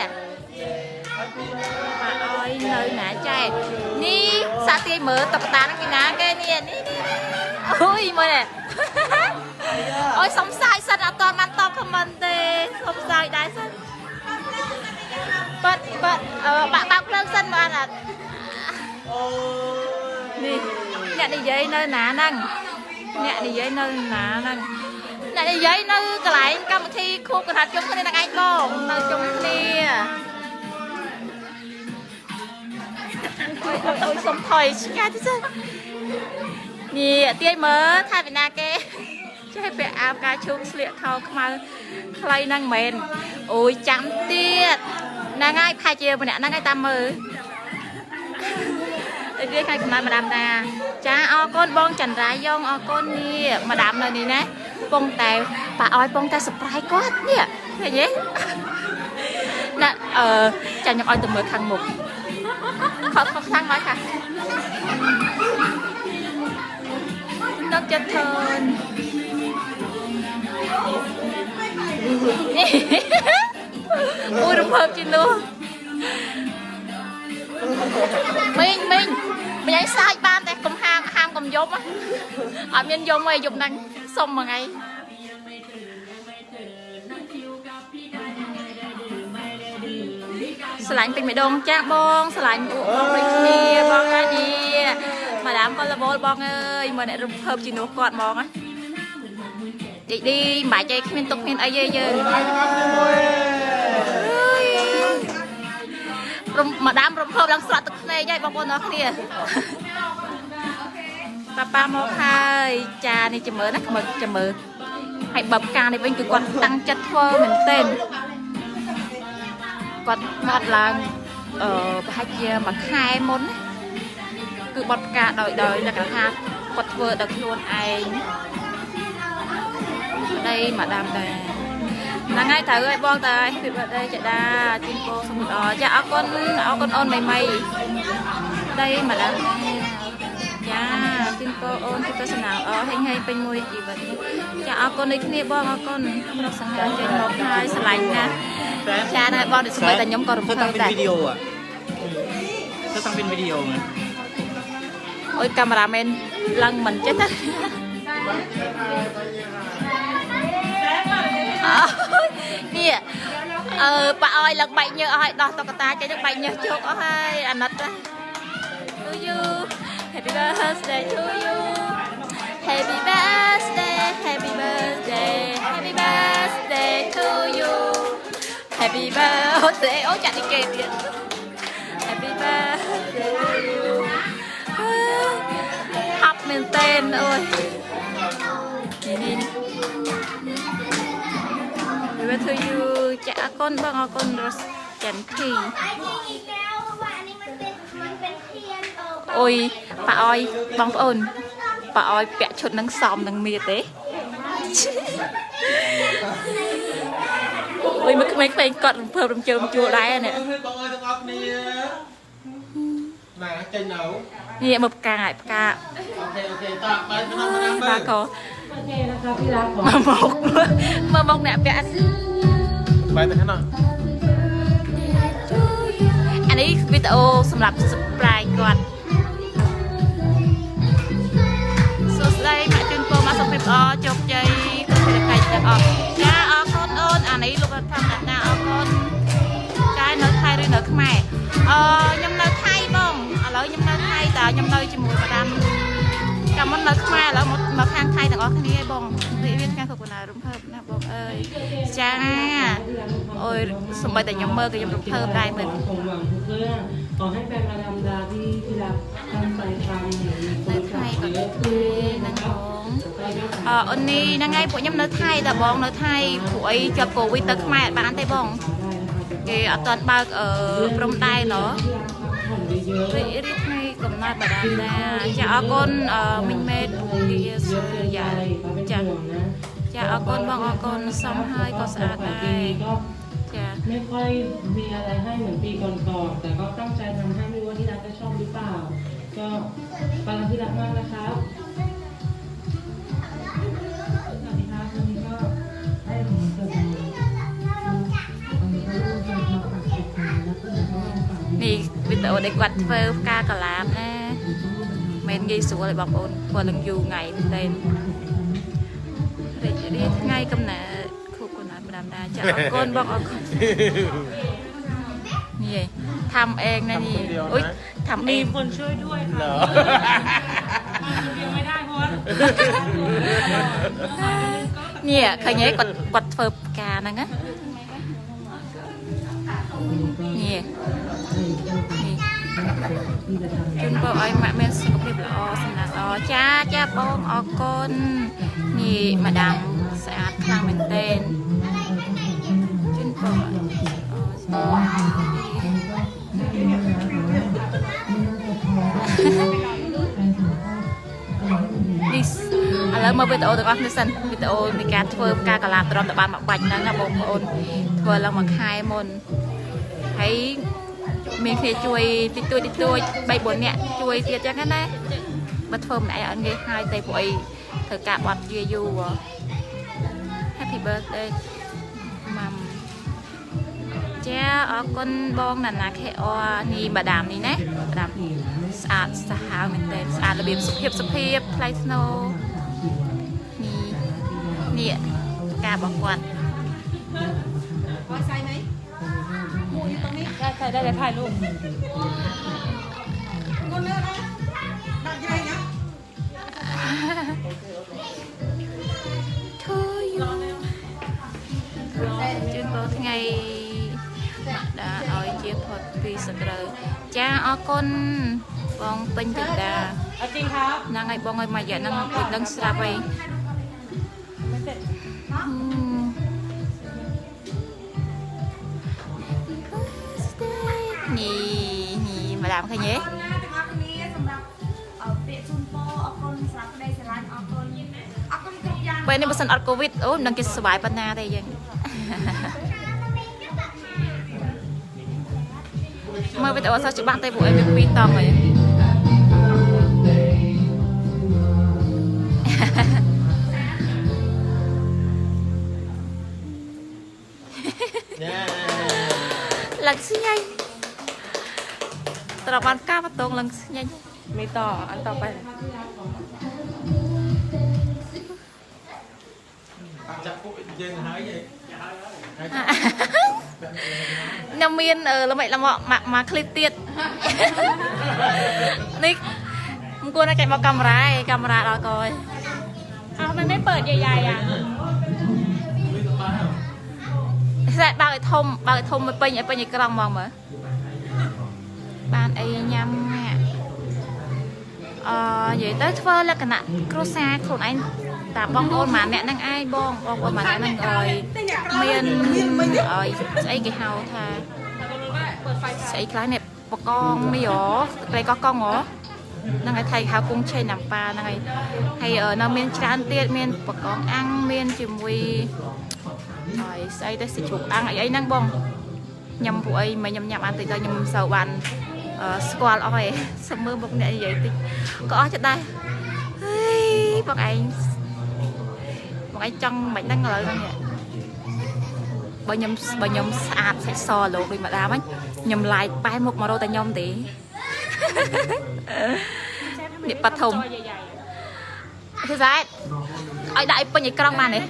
បាទអើយនៅណាចែនេះសាក់ទាយមើលតុក្កតាហ្នឹងពីណាគេនេះអូយមើលនេះអូយសំសាយសិនអត់ទាន់បានតបខមមិនទេសំសាយដែរសិនបាត់បាក់ភ្លើងសិនបានអត់នេះអ្នកនិយាយនៅណាហ្នឹងអ្នកនិយាយនៅកន្លែងកម្មវិធីខួបកណ្ដាលជុំគ្នានឹងឯងបងនៅជុំគ្នា tôi xong thôi cái thế nè tiên mớ thay vì na kê chơi về áo cá chung liệt thao mà khay năng mền ôi chăm tiết năng ai khai chia bên năng ai tam mơ cái khai của mà đam ta cha o con bong trần rái dông o con nè mà đam này nè bong tài bà ơi bong tài surprise quá nè thế nhé nè cha nhập ơi từ mới khăn một khó khăn nóiค่ะnó chất hơn ui rụm hợp chị luôn mình ấy sai ban tại cùng ham cùng dốt á ở miền dông này dùng năng xong mà ngàyสลายเป็นไม่ดงจ้าบองสลายบุบองดีบองกันดีมาดามก็ระโบดบองเอ้ยมาเนี่ยเพิ่มจีนุกอดบองอ่ะดีดีหมายใจขึ้นตกขึ้นไอ้เยอะมาดามรวมเพิ่มลังสลัดตกในใหญ่บางคนเนาะเนี่ยป้ามองใครจานี่จะเหมือนนักมึงจะเหมือนให้บับการในเป็นคือกดตั้งจัดทั่วเหมือนเต้นกดมัดลังให้เจียมาคายมุนคือบดกาโดยแล้วกันค่ะกดเวอร์ดักโยนไอđây mà đam đây là ngay thử ai bon tay việc ở đây chạy đa chim cô xong rồi dạ con ôn mày đây mà đam dạ chim cô ôn chúng ta sẽ nào hay bên môi gì vậy dạ con đi kia bon con nó sang trên một hai slide nè cha này bon để xem tại nhóm con tăng bên video à sao tăng bên video này ôi cameraman lăng mình chết á nè bà ơi lần bậy như ơi đo tao ta cái nước bậy như chuột ơi anh nít á to you happy birthday to you happy birthday happy birthday happy birthday to you happy birthday ôi chặt đi kịp vậy happy birthday to you học mình tên ơi nhìn happy birthday to you cha con bang con chén thì ôi bà ơi bong ôn bà ơi bẹ chốt nắng xòm nắng mía thế ôi mấy cái con phơi trong chơi chua đáy nè nè một ca ba có mà mong nè bẹ bài thế nàoอันนี้วิดีโอสำหรับสปรายก่อนสวัสดีมาจุนโปมาสมเด็จจบใจก็เป็นใครจะออกจ้าออกคนโอนอันนี้ลูกทำแบบนาออกคนจ้าเนื้อไทยหรือเนื้อขมายยำเนื้อไทยบ้องแล้วยำเนื้อไทยแต่ยำเนื้อจมูกประดำกับมันเนื้อขมายแล้วมาข้างไทยแต่ออกแค่นี้บ้องรีวิวแค่ขอบคุณนะรุ่มเพิ่มนะบอกจ้าโอ้ยสมัยแต่ยังเมื่อก็ยังรุ่มเพิ่มได้เหมือนขอให้แฟนมาดามดาที่รักตั้งใจทำเนื้อไทยกับเนื้อนังของอันนี้นังไงพวกยำเนื้อไทยแต่บ้องเนื้อไทยพวกจะโกวิตขมายบ้านไทยบ้องเกี่ยวกับตอนปรมได้เนาะรีดให้กำนัดแบบนั้นจะเอาก้นมินเมดที่สุดใหญ่จะเอาก้นบางเอาก้นซ้ำให้ก็สะอาดได้จะไม่ค่อยมีอะไรให้เหมือนปีก่อนๆแต่ก็ตั้งใจทำให้ไม่รู้ว่าที่รักจะชอบหรือเปล่าก็ปารักที่รักมากนะครับสวัสดีครับวันนี้ก็ให้ผมเกิดนี่วิดีโอในกวัดเฟิร์มกากระลาบนะเมนยี่สัวเลยบอกโอนพอลังอยู่ไงเต้นเรียกไงกำเนิดคู่คนนั้นดำดาจะเอาก้นบอกเอาก้นนี่ทำเองนะนี่อุ้ยทำเองคนช่วยด้วยค่ะยังไม่ได้เพราะว่าเนี่ยเคยเงี้ยกดเฟิร์มกานั่งนะนี่ ជួនបងឲ្យម៉ាក់មានសុខភាពល្អសំណាងល្អចាបងអរគុណនេះម៉ាដាមស្អាតខ្លាំងមែនទែនជួនបងនេះឥឡូវមើលវីដេអូទាំងអស់គ្នាសិនវីដេអូនៃការធ្វើការកាឡាត្រមទៅបានមកបាច់ហ្នឹងណាបងប្អូនធ្វើឡើងមួយខែមុនហើយមានគ្នាជួយតិចតួច3-4នាក់ជួយទៀតចឹងណាបើធ្វើម្នាក់អត់ងាយហើយតែពួកអីធ្វើការបត់យូរ Happy birthday ម៉ាំចាអរគុណបងណានា KR នេះបាដាមនេះណាបាដាមស្អាតសាហាវមែនទែនស្អាតរបៀបសុភាពថ្លៃថ្នូរនេះការរបស់គាត់ได้ถ่ายรูป ជូនបងថ្ងៃដាក់ឲ្យជាផុតពីសត្រូវចាអរគុណបងពេញទឹកដា จริงครับ ហ្នឹងហើយបងឲ្យមកយ៉ាហ្នឹងដូចដឹងស្រាប់ហើយនេះមកដាមឃើញទេពេលនេះបើសិនអត់កូវីដអូមិនដឹងគេសុបាយប៉ុណ្ណាទេយើងមើលវីដេអូអត់សូវច្បាស់ទេពួកឯងមាន2តង់ហើយឡើងស្ញាញ់ត្រូវបានការបតងឡើងស្ញាញ់ มีต่ออันต่อไป ខ្ញុំមានល្មិចល្មក់មកคลิปទៀតនេះមិនគួរណាចេញមកកាមេរ៉ាដល់កយ เอามันไม่เปิดใหญ่ๆอ่ะ តែបើកឲ្យធំមកពេញឲ្យក្រង់មកមើលបានអីញ៉ាំនិយាយទៅធ្វើលក្ខណៈគ្រួសារខ្លួនឯងតាបងប្អូនម៉ាអ្នកហ្នឹងឯងបងប្អូនម៉ាអ្នកហ្នឹងមានស្អីគេហៅថាស្អីខ្លះនេះបកងនេះហ៎កកងហ៎ហ្នឹងហើយថៃហៅគង់ឆេណាំប៉ាហ្នឹងហើយនៅមានច្រើនទៀតមានបកងអាំងមានជាមួយហើយស្អីទៅសិជ្រូកអាំងអីហ្នឹងបងញ៉ាំពួកអីមិនញ៉ាំអានតិចទៅខ្ញុំមិនសូវបានស្គាល់អស់ឯងសមើមកអ្នកនិយាយតិចក៏អស់ចិត្តដែរហេបងឯងចង់មិនដឹងឥឡូវហ្នឹងបើខ្ញុំស្អាតសាច់សលោកដូចម្ដាមហ្នឹងខ្ញុំឡាយបែរមុខមករកតែខ្ញុំទេនេះប៉ាធំគឺស្អាតឲ្យដាក់ឲ្យពេញឲ្យក្រង់បានទេ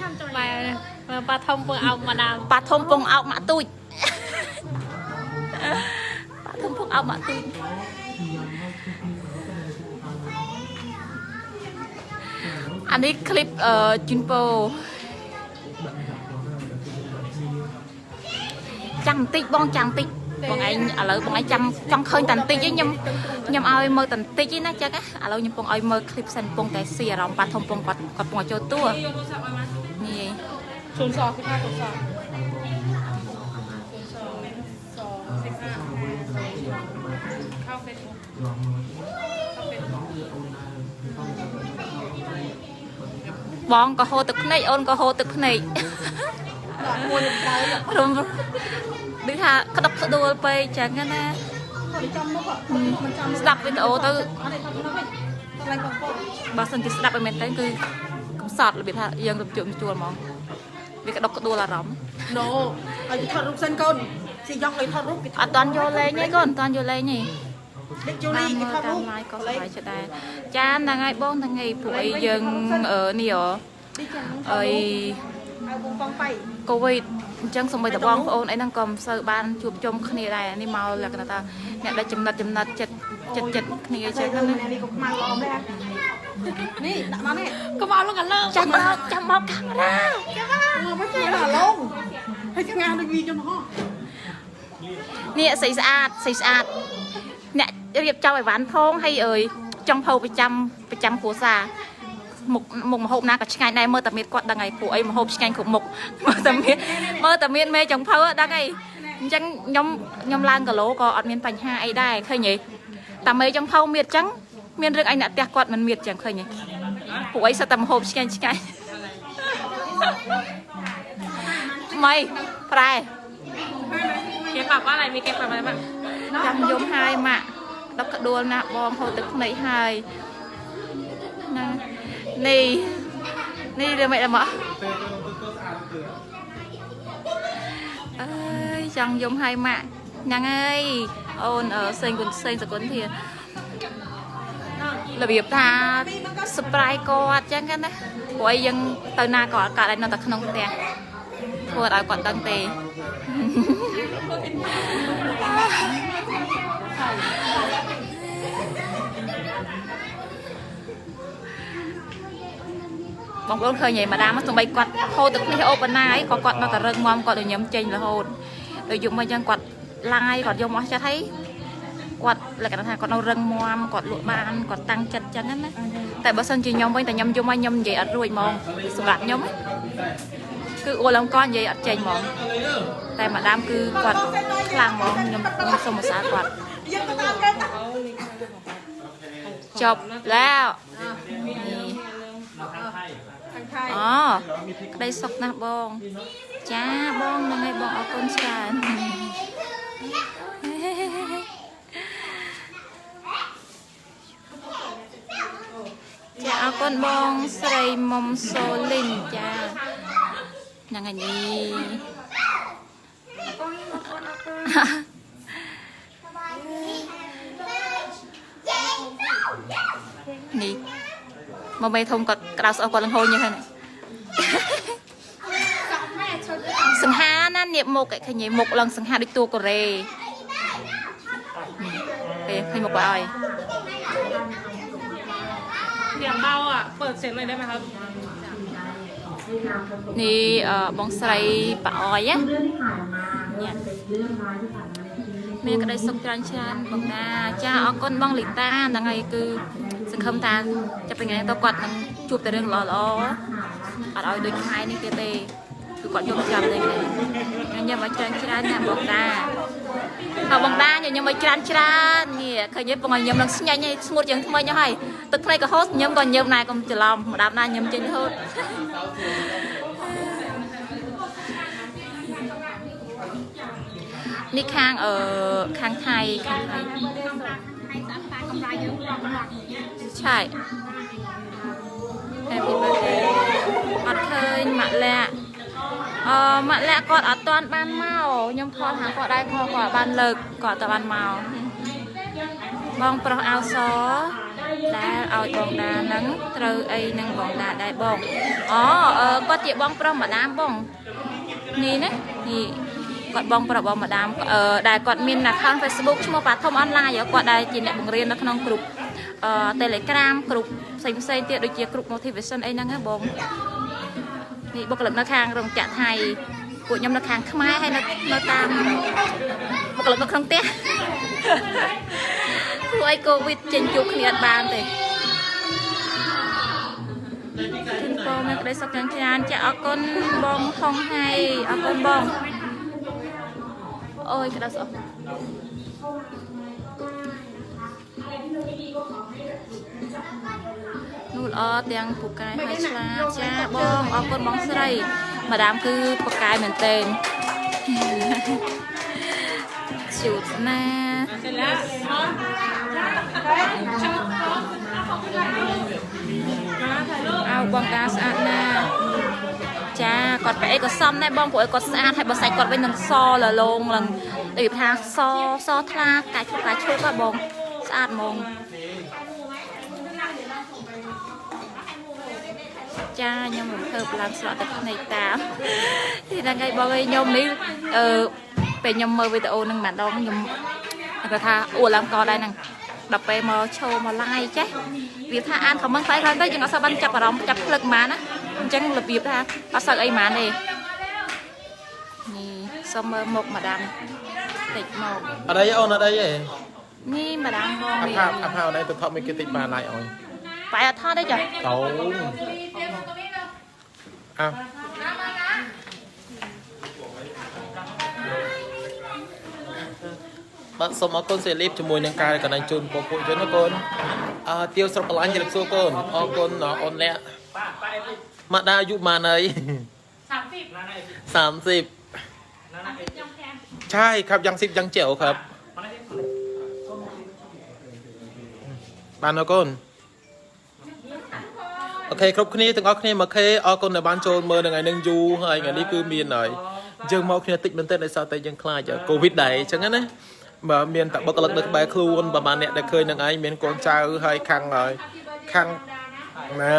ปลาทองเปลือกเอามาดาม ប៉ាធំពងអោបម៉ាក់ទូចប៉ាធំពងអោបម៉ាក់ទូចអានេះคลิปជូនពោចាំបន្តិចបងចាំបន្តិចបងឯងឥឡូវបងឯងចាំចង់ឃើញតាន់តិចខ្ញុំឲ្យមើលតាន់តិចណាចឹងឥឡូវខ្ញុំពងឲ្យមើលคลิปសិនពងតែស៊ីអារម្មណ៍ប៉ាធំពងគាត់ពងចូលតួនេះ 02 15 02 เข้าเฟซบุ๊ก បងក៏ហូរទឹកភ្នែកអូនក៏ហូរទឹកភ្នែករំដូចថាក្តុកក្តួលពេកចឹងណាស្ដាប់វីដេអូទៅបើសិនជាស្ដាប់ឲ្យមែនតើគឺកំសត់របៀបថាយើងរំជួលហ្មងវាក្តុកក្តួលអារម្មណ៍ ណូឲ្យថតរូបសិនកូនស៊ីយ៉ងឲ្យថតរូបគេ អត់តាន់យកលេងទេកូនអត់តាន់យកលេងទេ ដឹកជូលីគេថតរូប ឡាយក៏សប្បាយចិត្តដែរចាហ្នឹងហើយបងថ្ងៃពួកអីយើងនេះអើយ ឲ្យបងបងបៃ កូវីដអញ្ចឹងសូម្បីតែបងប្អូនអីហ្នឹងក៏មិនសូវបានជួបជុំគ្នាដែរនេះមកលក្ខណៈថាអ្នកដែលចំណិតចិត្តគ្នាអញ្ចឹងណា នេះក៏ខ្មៅល្អដែរនេះដាក់មកនេះ កុំអោលោកអាលើចាំមកកាមេរ៉ា មកជួយដល់ឡងហើយឆ្ងាយដូចវីចំហោះ នេះស្អីស្អាតអ្នក រៀបចំឲ្យបានផងហើយអើយចង់ផៅប្រចាំគ្រួសារមុខម្ហូបណាក៏ឆ្ងាញ់ដែរមើលតែមានគាត់ដឹងហើយព្រោះអីម្ហូបឆ្ងាញ់គ្រប់មុខមើលតែមានមេចង់ផៅដឹងហើយអញ្ចឹងខ្ញុំឡើងគីឡូក៏អត់មានបញ្ហាអីដែរឃើញទេតែមេចង់ផៅមានអញ្ចឹងមានរឿងអីអ្នកផ្ទះគាត់មិនមានអញ្ចឹងឃើញទេព្រោះអីសិតតែម្ហូបឆ្ងាញ់ម៉ៃប្រែ គេប្រាប់ว่าอะไรมีគេប្រាប់อะไรบ้าง ចាំយំហើយម៉ាក់ដកក្ដួលណាបងហូរទឹកភ្នែកហើយណានេះរឿងមិនមកអើយចង់យំហើយម៉ាក់ហ្នឹងហើយអូនសេងសគុណធារបៀបថា surprise គាត់ចឹងណាព្រោះអីយើងទៅណាក៏អត់កើតនៅតែក្នុងផ្ទះធ្វើឲ្យគាត់ដឹងទេ បងប្អូនឃើញហើយម៉ាដាមស្ទើរបីគាត់ហូរទឹកនេះអូបណាយក៏គាត់នៅតែរឹងមាំគាត់ឲ្យញ៉ាំចេញរហូតដល់យប់មកអញ្ចឹងគាត់ឡាយគាត់យកមកចិត្តហើយគាត់លក្ខណៈថាគាត់នៅរឹងមាំគាត់លក់បានគាត់តាំងចិត្តអញ្ចឹងណាតែបើសិនជាខ្ញុំវិញតែខ្ញុំយំមកខ្ញុំនិយាយអត់រួចហ្មងសម្រាប់ខ្ញុំគឺអូឡំកននិយាយអត់ចេញហ្មងតែម៉ាដាមគឺគាត់ខ្លាំងហ្មងខ្ញុំសូមឧស្សាហ៍គាត់ចប់แล้วអូក្តីសុខណាស់បងចាបងហ្នឹងហើយបងអរគុណច្រើនចាអរគុណបងស្រីមុំសូលីនចាហ្នឹងហើយនេះមកមេធំគាត់ក្តៅស្អុះគាត់លងហូរញើសហើយសង្ហាណានៀបមុខឯឃើញមុខឡើងសង្ហាដូចតួកូរ៉េពេលឃើញមុខបើឲ្យ เสียงเบาอ่ะเปิดเสียงหน่อยได้ไหมครับ នេះបងស្រីប៉ាអយណាមានក្តីសុខច្រើនបងតាចាអរគុណបងលីតាហ្នឹងហើយគឺសង្ឃឹមថាចាប់ពីថ្ងៃទៅគាត់នឹងជួបតែរឿងល្អអត់ឲ្យដូចថ្ងៃនេះទៀតទេគឺគាត់យកចាំទេញ៉ាំឲ្យច្រើនណាបងតាហើយបងតាញ៉ាំឲ្យច្រើននេះឃើញទេបងឲ្យញ៉ាំនឹងស្ញាញ់ឲ្យស្ងួតយ៉ាងថ្មីហើយទឹកភ្នែកក៏ហូរញ៉ាំក៏ញ៉ាំណែកុំច្រឡំម្ដាប់ណាញ៉ាំចេញរហូត នេះខាងខាងថៃใช่ Happy birthday អត់ឃើញម៉ាក់លាក់ម៉ាក់លាក់គាត់អត់ទាន់បានមកខ្ញុំខលហៅគាត់ដែរគាត់បានលើកគាត់តែបានមកបងប្រុសអោសដែលឲ្យបងតាហ្នឹងត្រូវអីនឹងបងតាដែរបងគាត់ជាបងប្រុសម្ដាមបងនេះណានេះ គាត់បងប្រាប់បងម្ដាមដែលគាត់មាន account Facebook ឈ្មោះប៉ាធំអនឡាញគាត់ដែលជាអ្នកបង្រៀននៅក្នុងក្រុម Telegram ក្រុមផ្សេងទៀតដូចជាក្រុម motivation អីហ្នឹងហ៎បងនេះបុគ្គលិកនៅខាងរោងចក្រថៃពួកខ្ញុំនៅខាងខ្មែរហើយនៅតាមបុគ្គលិកនៅក្នុងផ្ទះព្រោះអីកូវីដចេញជួបគ្នាអត់បានទេបងមានក្តីសុខច្រើនចាអរគុណបងហុងហៃអរគុណបង ôi cái đó sợ nụ tiếng phụ cài hay là cha bông con bóng sấy mà đám cứ phụ cài mình tên chịu na ao bông cá sạn na cha còn cái có xăm này bông của có sạn hay bông sạch còn bên đằng so là lông lần để thang so tha cái chút là bông sạn mông cha nhưng mà thợ làm sợ tập này tám thì là ngày bao nhom ní về nhom mơ với tụi nâng bản đó nhom người ta ủa làm co đây nè đập về mà show mà like chứ việc tha ăn không mang phải thôi tới nhưng nó sao ban chập vào đó chập lực mà nó chẳng là việc tha nó sợ ấy mà này xong một mà đàn tịch một ở đây ôn ở đây vậy นี่มาดังบอง អាផានេះទៅថតមួយគេតិចបានឡាយអើយ ไปเอาทอดได้จ้ะ អូអើបាទសូមអរគុណសេលីបជាមួយនឹងការកណ្ដាញជូនពពួកជនណាកូនទាវស្រុកបលាញ់ជម្រាបសួរកូនអរគុណអូនអ្នកមកដាអាយុប៉ុន្មានហើយ30ใช่ครับยัง10ยังเจ๋วครับបានអរគុណអូខេគ្រប់គ្នាទាំងអស់គ្នាមកខេអរគុណដែលបានចូលមើលថ្ងៃនឹងយូរហើយថ្ងៃនេះគឺមានហើយយើងមកគ្នាតិចមែនទែនដោយសារតែយើងខ្លាចកូវីដដែរអញ្ចឹងណាបើមានតែបុគ្គលិកនៅក្បែរខ្លួនប្រហែលអ្នកដែលឃើញនឹងឯងមានកូនចៅហើយខាងណា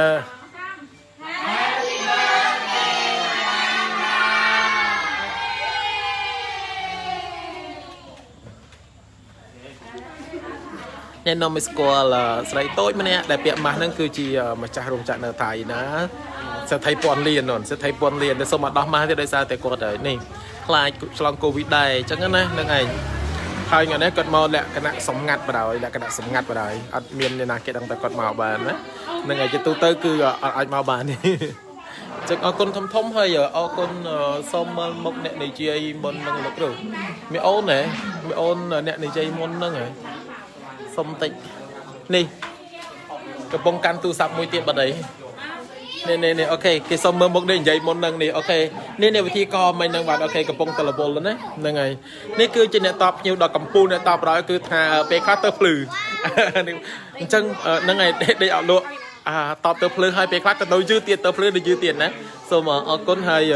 ញ៉ែនំមិនស្គាល់ស្រីតូចម្នាក់ដែលពាក់ម៉ាស់ហ្នឹងគឺជាម្ចាស់រោងចក្រនៅថៃណាសិទ្ធិពាន់លានសិទ្ធិពាន់លានតែសូមអត់ដោះម៉ាស់ទេដោយសារតែគាត់ហើយនេះខ្លាចឆ្លងកូវីដដែរអញ្ចឹងណានឹងឯងហើយថ្ងៃនេះគាត់មកលក្ខណៈសម្ងាត់បណ្ដោយអត់មានអ្នកណាគេដឹងតែគាត់មកបានណានឹងឯងជាទូទៅគឺអត់អាចមកបានទេចឹងអរគុណធំហើយអរគុណសូមមកមុខអ្នកនិយាយមុននឹងលោកគ្រូមីអូនអ្នកនិយាយមុនហ្នឹងហ៎សុំតិចនេះកំពុងកាន់ទូរស័ព្ទមួយទៀតបាត់ហើយនេះអូខេគេសុំមើលមុខនេះនិយាយមុនហ្នឹងនេះអូខេនេះវិធីកមិនហ្នឹងបាទអូខេកំពុងតលវល់ណាហ្នឹងហើយនេះគឺជាអ្នកតបភ្ញៀវដល់កម្ពុជាអ្នកតបប្រហើយគឺថាពេលខ្លះទៅភ្លឺអញ្ចឹងហ្នឹងហើយដេកអត់លក់តបទៅភ្លឺហើយពេលខ្លះក៏ទៅយឺតទៀតទៅភ្លឺទៅយឺតទៀតណាសូមអរគុណហើយ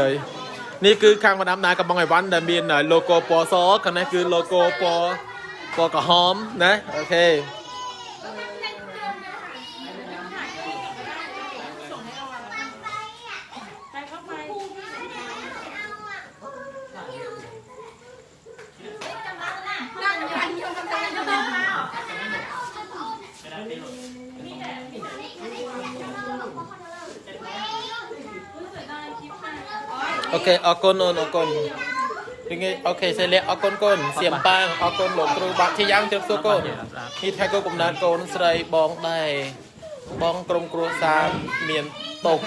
នេះគឺខាងម្ដាមណាកំបងអីវ៉ាន់ដែលមាន logo ពណ៌សខាងនេះគឺ logo ពណ៌ក្រហមណាអូខេអូខេអរគុណអូនអរគុណអូខេសេលអរគុណកូនសៀមប៉ាងអរគុណលោកគ្រូបាក់ជាយ៉ាងជម្រាបសួរកូននេះថៃកូនកំណើតកូនស្រីបងដែរបងក្រុមគ្រួសារមានតុក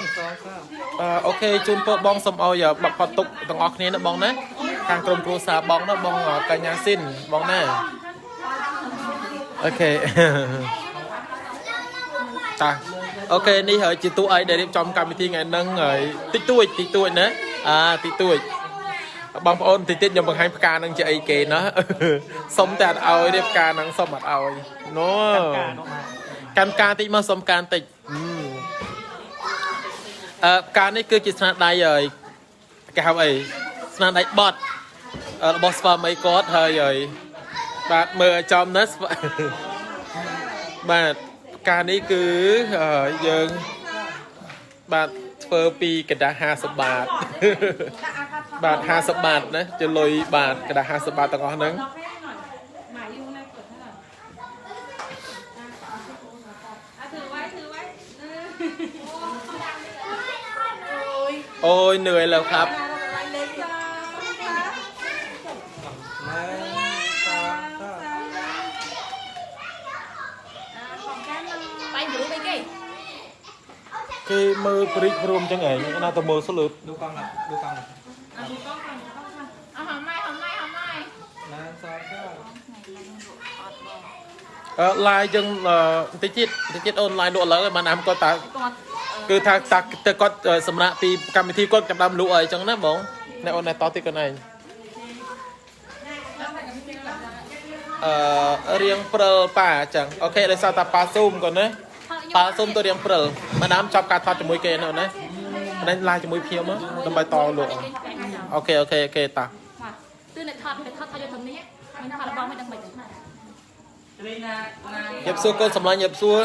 អូខេជូនពរបងសូមឲ្យបាត់ផុតទុកទាំងអស់គ្នាណាបងណាខាងក្រុមគ្រួសារបងណាបងកញ្ញាស៊ីនបងណាអូខេតាអូខេនេះហើយជាទូអីដែលរៀបចំកម្មវិធីថ្ងៃហ្នឹងហើយតិចតួចណាតិចតួចបងប្អូនតិចខ្ញុំបង្ហាញផ្កានឹងជាអីគេណាសុំតែអត់ឲ្យរៀបផ្កានឹងសុំអត់ឲ្យណូកាន់ផ្កាតិចមកសុំផ្កាតិចផ្កានេះគឺជាស្នាដៃហើយគេហៅអីស្នាដៃបត់របស់ស្វាមីគាត់ហើយបាទមើលចំណាស់បាទផ្កានេះគឺយើងបាទធ្វើពីกระดาษ50 បាតបាទ50 បាតណាជាលុយបាទกระดาษ50 បាតទាំងអស់ហ្នឹងអូយเหนื่อยแล้วครับគេមើលព្រិចព្រមចឹងឯងណាទៅមើលស្លឹកดูกล้องก่อนหอมไหมឡាយយើងតិចទៀតអូនឡាយលក់ឥឡូវបានអាមគាត់តាគឺថាតែគាត់សម្រាប់ពីកម្មវិធីគាត់ចាប់ដើមលក់អីចឹងណាបងអ្នកអូនណែតទៀតគាត់ឯងរៀងព្រិលប៉ាចឹងអូខេដោយសារតាប៉ាស៊ូមគាត់ណាប៉ាស៊ូមទៅរៀងព្រិលម្ដាមចាប់ការថតជាមួយគេណាអូនណាម្ដាមឡាយជាមួយភ្ញៀវមកដើម្បីតលក់អូខេតាគឺអ្នកថតយកទៅនេះមានថតរបស់មិនដឹងមិនណាយប់សួរកូនសម្លាញ់យប់សួរ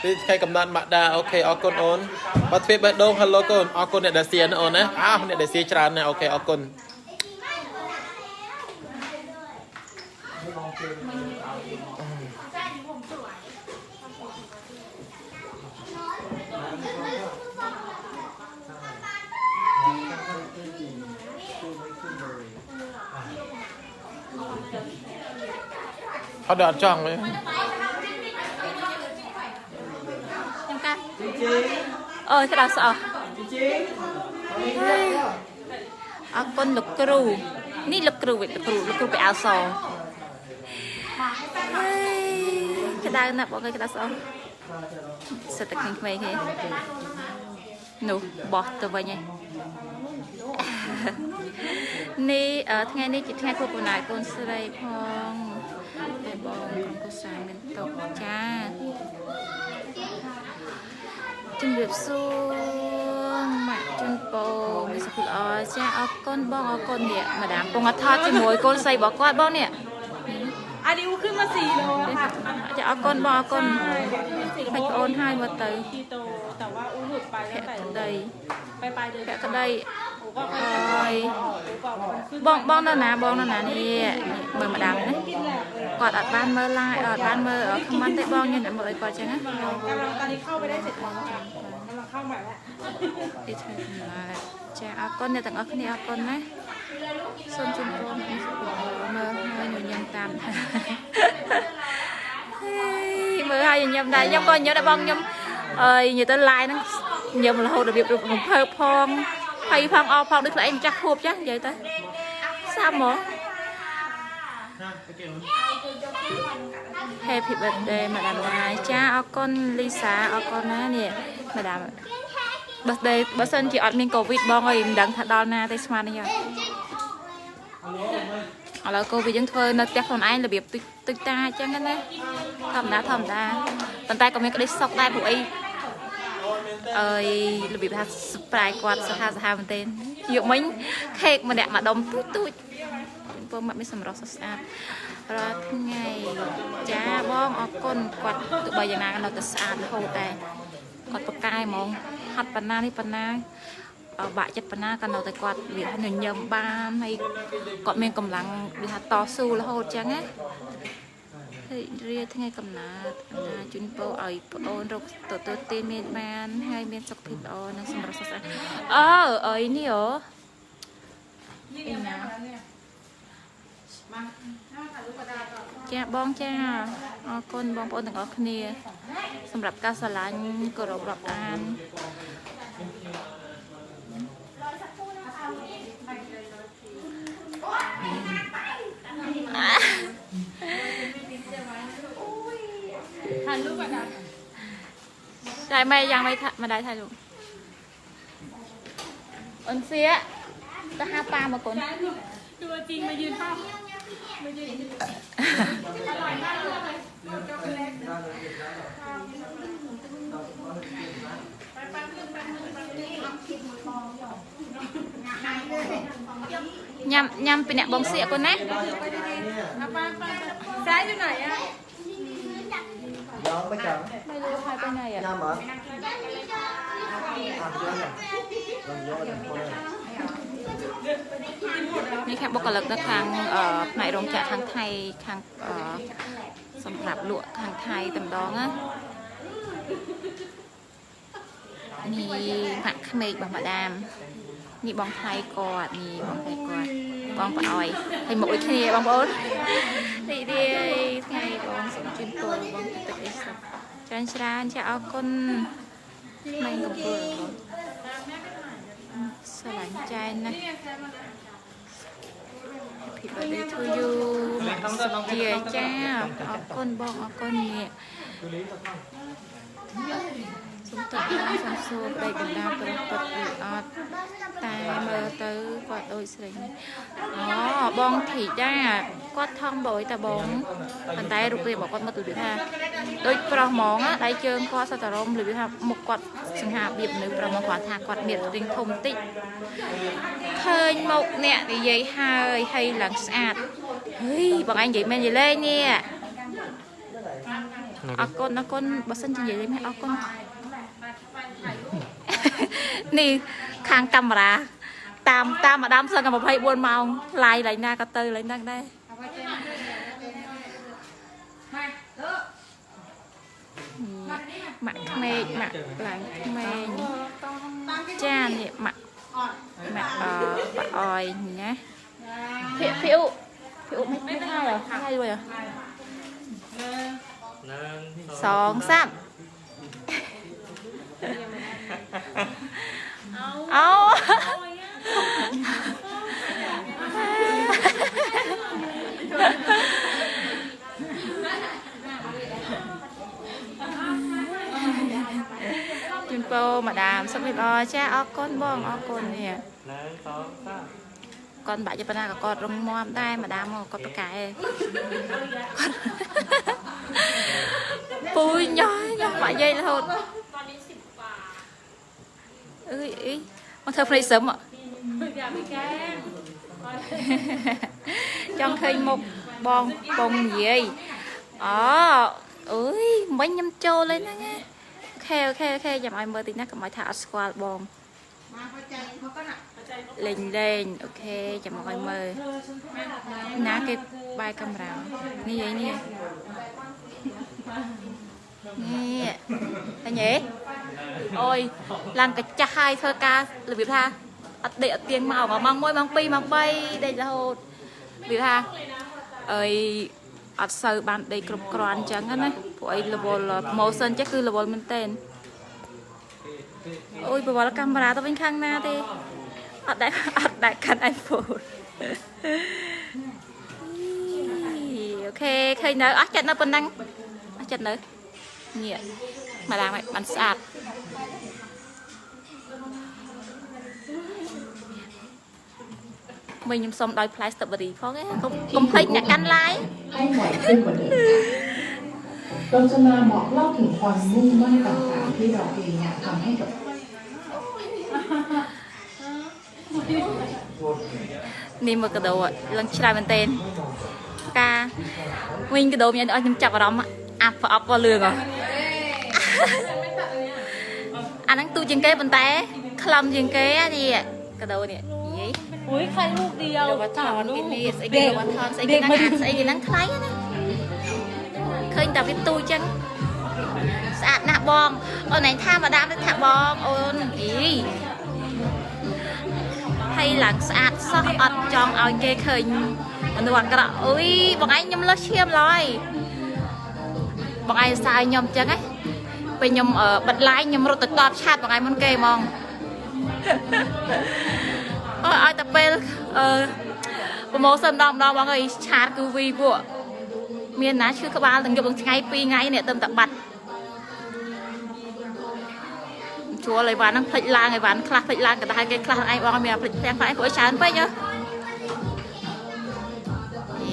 ពីថ្ងៃកំណត់មកដាអូខេអរគុណអូនបើទ្វេបេះដូង Hello កូនអរគុណអ្នកដែលសៀនអូនណាអ្នកដែលសៀច្រើនណាអូខេអរគុណ họ đợt chồng ấy ចាំកាអើយក្តៅស្អប់អរគុណលោកគ្រូនេះលោកគ្រូវិញលោកគ្រូไปអាវសក្តៅណាស់បងអើយក្តៅស្អប់សិតតែក្មេងៗគេនោះបោះទៅវិញឯងនេះថ្ងៃនេះជាថ្ងៃខួបកំណើតកូនស្រីផងតែបងក្រុមកុសាមានតុកចាជំរាបសួរម៉ាក់ជូនពរមានសុខភាពល្អចាអរគុណបងអរគុណនេះម្ដាមពងអត់ថតជាមួយកូនស្រីរបស់គាត់បងនេះ អាឌីវขึ้นมา4 โล ចាអរគុណបងអរគុណបាច់ប្អូនហើយមកទៅ คีโตแต่ว่าอูหลุดไปตั้งแต่ ក្តី ไปปลายเดือน ពាក់ក្តី อูก็ អើយ บอกคนขึ้น បងនៅណានេះមើលម្ដាមណាគាត់អត់បានមើល live អត់បានមើល comment ទេបងញ៉ាំមើលឲ្យគាត់ចឹងណា กำลังตอนนี้เข้าไปได้7 วันแล้วกำลังเข้าใหม่แล้ว ទីធ្វើចាអរគុណអ្នកទាំងអស់គ្នាអរគុណណាសូមជូនពរមានសុខភាពមើលហើយញញឹមតាមមើលហើយញញឹមដែរខ្ញុំក៏ញញឹមដែរបងខ្ញុំអើយនិយាយទៅ live ហ្នឹងញញឹមរហូតរបៀបរំភើបផងហើយផងអរផងដូចខ្លួនឯងម្ចាស់ខួបចាស់និយាយទៅសាប់ហ្មង Happy birthday ម្ដាមណាចាអរគុណលីសាអរគុណណានេះម្ដាម birthday បើសិនជាអត់មានកូវីដបងអើយមិនដឹងថាដល់ណាទេស្មាននេះឥឡូវកូវីដយើងធ្វើនៅផ្ទះខ្លួនឯងរបៀបទុយតាអញ្ចឹងណាធម្មតាប៉ុន្តែក៏មានក្តីសុខដែរពួកអីអើយរបៀបថា surprise គាត់សាហាវមែនទេយកមិញខេកម្នាក់មកដុំទូចពងមកមានសម្រស់ស្អាតរាល់ថ្ងៃចាបងអរគុណគាត់ទោះបីយ៉ាងណាក៏នៅតែស្អាតរហូតដែរគាត់ប្រកាយហ្មងហាត់បណ្ណានេះបណ្ណាបាក់ចិត្តបណ្ណាក៏នៅតែគាត់វាញញឹមបានហើយគាត់មានកម្លាំងវាថាតស៊ូរហូតចឹងណាហើយរៀបថ្ងៃកំណើតណាជូនពរឲ្យប្អូនរកទទួលទានមានបានហើយមានសុខភាពល្អនិងសម្រស់ស្អាតអើយនេះអូចាបងចាអរគុណបងប្អូនទាំងអស់គ្នាសម្រាប់ការស្រឡាញ់គោរពរាប់អានถ่ายรูปก่อนนะใช่ไม่ยังไม่ได้ถ่ายรูปอันเสียจะห้าปลามาก่อนตัวจริงมายืนเฝ้ามายืนอร่อยมากเลยช็อกโกแลตnhâm nhâm bên nè bông xịa con nèซ้ายอยู่ไหนอะ Dạ mấy chồng ไม่รู้ใครไปไหนอ่ะ Nhâm hả? นี่แค่บกเลิกนะทางในโรงแกะทางไทยทางสำหรับลวกทางไทยตำดองอ่ะนี่ผักเมกบางมะดามนี่บองไทยกอดนี่บองไทยกอดบองปะออยให้หมดอีกทีบองโอ๊ตดีดีไงบองสมจินโตบองตึกเอสจันทราจะเอาคนไม่กับเบอร์สลันใจนะผิดไปเลยทูยูเจียจ้าเอาคนบองเอาคนเนี่ยสมตัดน้ำสมสูบได้กันดาวตรงปัดอีออดแต่เมื่อตื้อกอดโดยสิอ๋อบองถีจ้ากอดท่องบ่อยแต่บองอันใดรูปเรียบอกกอดมาตัวเดียวท่าโดยประมองได้เชิงกอดสัตว์รมหรือว่ามุกกอดสังหาบีบหนึ่งประมองขวาทากอดเมียดติงทมติเคยมุกเนี่ยดีใหญ่ให้หลังสะอาดเฮ้ยบอกanh vậy men vậy lên nha con bớt sân chừng vậy đấy mẹ conนี่คางกำราตามมาดามเสื้อกับมาไพ่บวนเมาลายไหลหน้ากระตือไหลนั่งได้หมักเมย์หมักหลังเมย์จ้าเนี่ยหมักปะออยนะพี่อุไม่ได้เหรอให้ด้วยเหรอ 2 3เอา จุนโปมาดามสมิธจ้าออกก้นบ้องออกก้นเนี่ยก้อนบะจะปนากับก้อนรมมอมได้มาดามก้อนปลาไก่ปุ้ยย้อยย้อยบะใหญ่แล้ว ơi mà thơ phải sớm ạ trong khi một bông bông gì ơi mấy nhâm trâu lên đó nghe khe giờ mọi mơ thì nó có mọi thả squat bông lên ok giờ mọi mơ ná cái bài camera như vậy nè nè anh nhỉ ôi làm cái chả hai thơ ca là việc tha để tiền màu và mang môi mang pi mang bay đây là hồ việc tha ơi ở sau bàn đây cột cron trắng á của ấy là bol motion chắc cứ là bol mình tên ôi bà bảo là camera tao bên khang na đi ở đại căn iPhone ok khi nào ở trận nó bên năng ở trận nữa nhỉ mà làm bạn sạt mình nhầm xong đòi play strawberry phó cái không thích nhạc canh lái ให้ไหวขึ้นกว่าเดิมเราจะมาบอกเล่าถึงความมุ่งมั่นต่างๆที่เราเองอยากทำให้กับ นี่มันกระโดดลังชายมันเต้นกาวิ่งกระโดดยันเอาจับกระดมอัพอัพก็เรื่องอ่ะอันนั้นตูจิงเก้บนแต่คลำจิงเก้ดิกระโดดเนี่ยยี่ อุ้ยใครลูกเดียว เดี๋ยววัดทอนกินนี่ไอ้กินวัดทอนไอ้กินนั่งอ่านไอ้กินนั่งคล้ายนะเคยแต่เป็นตูจังสะอาดหนักบองโอ้ไหนท่ามาดามได้ถบองโอ้อีhay là sạch sót ọt tròn ao kê khơi anh toàn cái đó ui bọn anh nhom lót xiêm rồi bọn anh sai nhom chân ấy bây nhom ở bật lái nhom rồi tự tập chat bọn anh muốn kê mong ai tập bên một sân đom đom bọn người chat cứ vi vụ miền ná chưa các bạn từng dùng ngay pi ngay nè tâm tập bật chúa lấy ván năng phịch lan người ván class phịch lan cả hai cái class anh bọn mình phịch phèn phải của chán phải nhá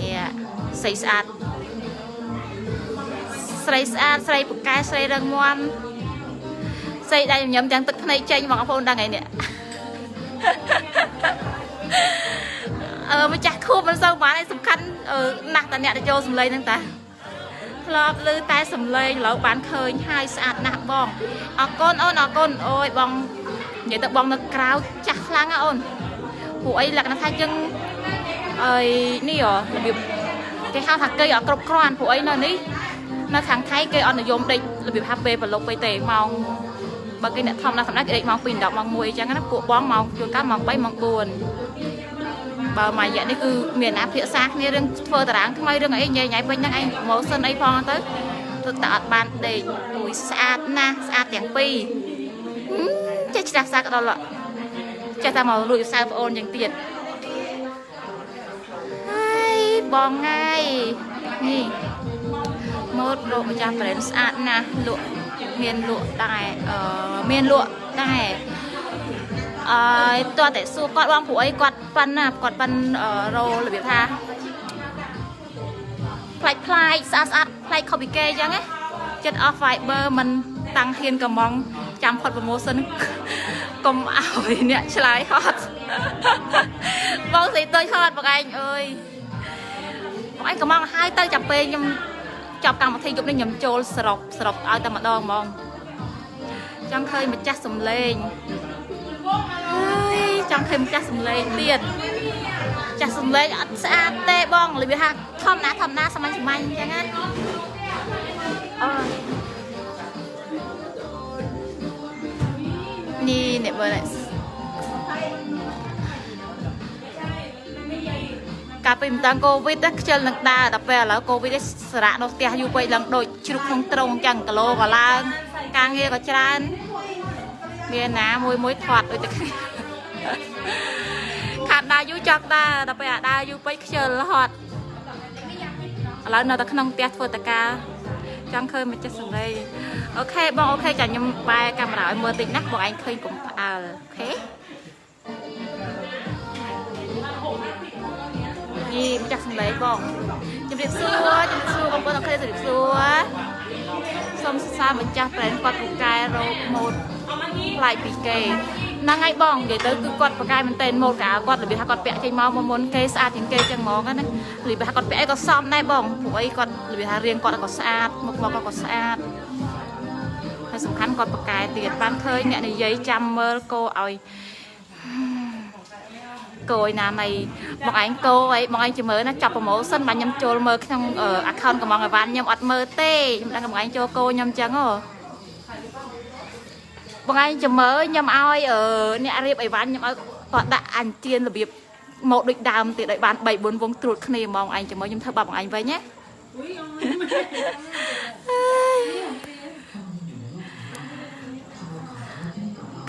yeah say sát say bực cái say răng ngoan say đây nhầm chẳng tức này chơi mà phone đang ngày nè mà chắc khu mình sao bán này sụp khăn nặng tận nhẹ để cho sầm lấy năng ta lọp lư tay sầm lấy lẩu bán khơi hai sạt nặng bong con ôi bong vậy tự bong nó cao chặt lăng á ôn phụ ấy là nó thay chân ơi ní ở việc cái hao thằng cây ở cột cron phụ ấy nó ní nó thằng thấy cây on là dùng đây là việc hp và lục bay tề mong bằng cái nét thông là thằng nát cái mong pin đọc mong mùi chẳng nó cụ bón mong cho cá mong bay mong buồn bà mà vậy đấy cứ miền Nam phía xa nghe đừng phơi tả đáng mấy đừng ấy nhảy nhảy bên nhắc anh mẫu sân ấy phong tới tôi tạo bàn để mũi sạt tiếng pi chết chặt xa cái đó là cho ta màu lùi sao ôn dành tiền bong ngay nè một độ trăm phần sạt nè lụa miền lụa đàiตัวแต่สู้กอดวางผัวไอ้กอดปันน่ะกอดปันโรหรือแบบท่าพลายสะอาดพลายเขาบิเกยังไงจัดออฟไฟเบอร์มันตั้งเฮียนกับมองจำพอดโปรโมชั่นกลมเอาเนี่ยชลายฮอตมองสีตัวฮอตบอกanh ơiบอกanhก็มองhai tayจับเปย์ยำจับกลางมาทีจุดนี้ยำโจลสลบเอาแต่มาดองมองจังเคยมาจัดสมเลงtrong thêm chặt sầm lê tiền chặt sầm lê xa tê bong lấy ha thom ná sao anh chẳng hạn nè nè bữa này កាលពីមិនតាំងកូវីដខ្ជិលនឹងដើរតែពេលឥឡូវកូវីដសារៈនៅផ្ទះយូរពេកឡើងដូចជ្រុកក្នុងត្រង់ចឹងគីឡូក៏ឡើងការងារក៏ច្រើនមានណាមួយថត់ដូចតែខាត់ដើរយូរចង់ដើរតែពេលដើរយូរពេកខ្ជិលហត់ឥឡូវនៅតែក្នុងផ្ទះធ្វើតការចង់ឃើញមកចិត្តសម្លេងអូខេបងអូខេចាខ្ញុំបែរកាមេរ៉ាឲ្យមើលតិចណាបងឯងឃើញកុំផ្អើលអូខេនេះមកចាស់សម្លេងបងជំរាបសួរបងប្អូនអូខេជំរាបសួរសូមសរសើរម្ចាស់ប្រែនគាត់ពូកែរោគម៉ូដផ្លាយពីគេហ្នឹងហើយបងនិយាយទៅគឺគាត់ពូកែមែនតើម៉ូដកៅគាត់របៀបថាគាត់ពាក់ចេញមកមុនគេស្អាតជាងគេចឹងហ្មងណារបៀបថាគាត់ពាក់អីក៏សមដែរបងព្រោះអីគាត់របៀបថារៀងគាត់ក៏ស្អាតមុខគាត់ក៏ស្អាតហើយសំខាន់គាត់ពូកែទៀតបានឃើញអ្នកនិយាយចាំមើលគោឲ្យគោឯណានៃបងឯងគោអីបងឯងជិះមើលណាចាប់ប្រម៉ូសិនបាទខ្ញុំចូលមើលក្នុង account កំងអីវ៉ាន់ខ្ញុំអត់មើលទេខ្ញុំដឹងបងឯងចូលគោខ្ញុំចឹងហ៎បងឯងជិះមើលខ្ញុំឲ្យអ្នករៀបអីវ៉ាន់ខ្ញុំឲ្យគាត់ដាក់អញ្ជើញរបៀបមកដូចដើមទៀតឲ្យបាន 3-4 វងត្រួតគ្នាហ្មងឯងជិះមើលខ្ញុំធ្វើបាបបងឯងវិញណា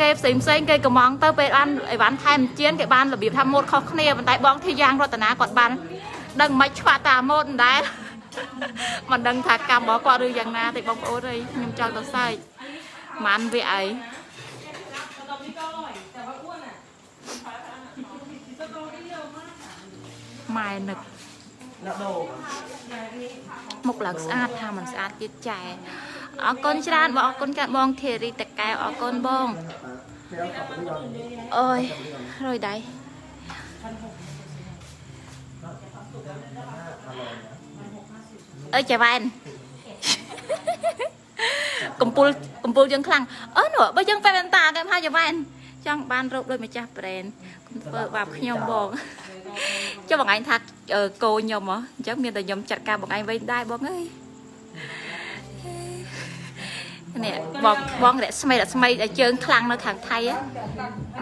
គេផ្សេងគេកំងទៅពេលបានអីវ៉ាន់ថែមជៀនគេបានរបៀបថាម៉ូដខុសគ្នាប៉ុន្តែបងធីយ៉ាងរតនាគាត់បានដឹងមិនឆ្វាក់តាម៉ូដដែរមិនដឹងថាកម្មរបស់គាត់ឬយ៉ាងណាទេបងប្អូនអើយខ្ញុំចង់ទៅសើចមិនវាអីម៉ែនឹកមុខឡើងស្អាតថាមិនស្អាតទៀតចែអរគុណច្រើនបងអរគុណកាបងធីរីតកែអរគុណបងអើយរយដៃអើយចាវ៉ែនកំពូលយើងខ្លាំងនោះបើយើងពេនតាគេថាចាវ៉ែនចង់បានរោគដូចម្ចាស់ប្រេនកុំធ្វើបាបខ្ញុំបងចុះបងឯងថាគោខ្ញុំហ៎អញ្ចឹងមានតែខ្ញុំចាត់ការបងឯងវិញដែរបងអើយនេះបងរស្មីដែលជើងខ្លាំងនៅខាងថៃ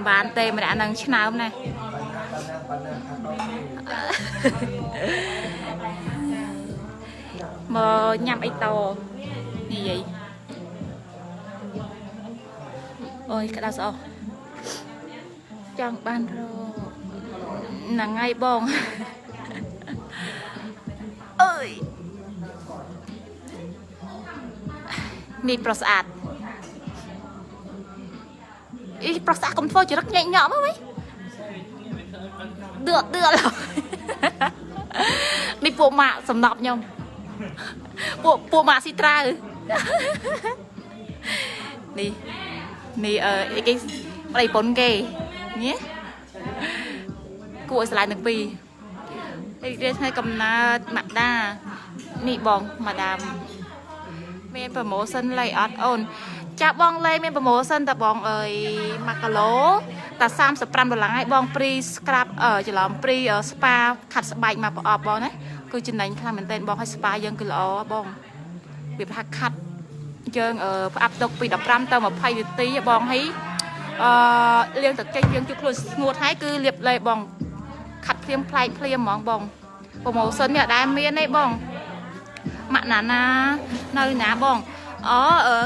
បានទេម្នាក់នឹងឆ្នើមណាមកញ៉ាំអីតនិយាយអូយក្តៅស្អុះចង់បានរហ្នឹងហើយបងអើយនេះប្រុសស្អាតប្រុសស្អាតកុំធ្វើចរិតញ៉ែកញក់មកវិញដឿនេះពួកម៉ាក់សំណប់ខ្ញុំពួកម៉ាក់ស៊ីត្រាវនេះអីគេប្តីប៉ុនគេនេះគួរឲ្យស្រឡាញ់ទាំងពីររីករាយថ្ងៃកំណើតម៉ាក់ដានេះបងម៉ាដាមមានប្រូម៉ូសិនលេអត់អូនចាបងលេមានប្រូម៉ូសិនតែបងអើយ1គីឡូតែ$35ឲ្យបងព្រីស្ក្រាប់ច្រឡំព្រីស្ប៉ាខាត់ស្បែកមកប្រអប់បងណាគឺចំណេញខ្លាំងមែនទែនបងឲ្យស្ប៉ាយើងគឺល្អបងវាថាខាត់យើងផ្អាប់ទុកពី15ទៅ20នាទីបងឲ្យលាងទឹកចេញយើងជួយខ្លួនស្ងួតហើយគឺលាបលេបងខាត់ភ្លាមផ្លែកភ្លាមហ្មងបងប្រូម៉ូសិននេះអត់ដែលមានទេបងម៉ាក់ណាណានៅណាបង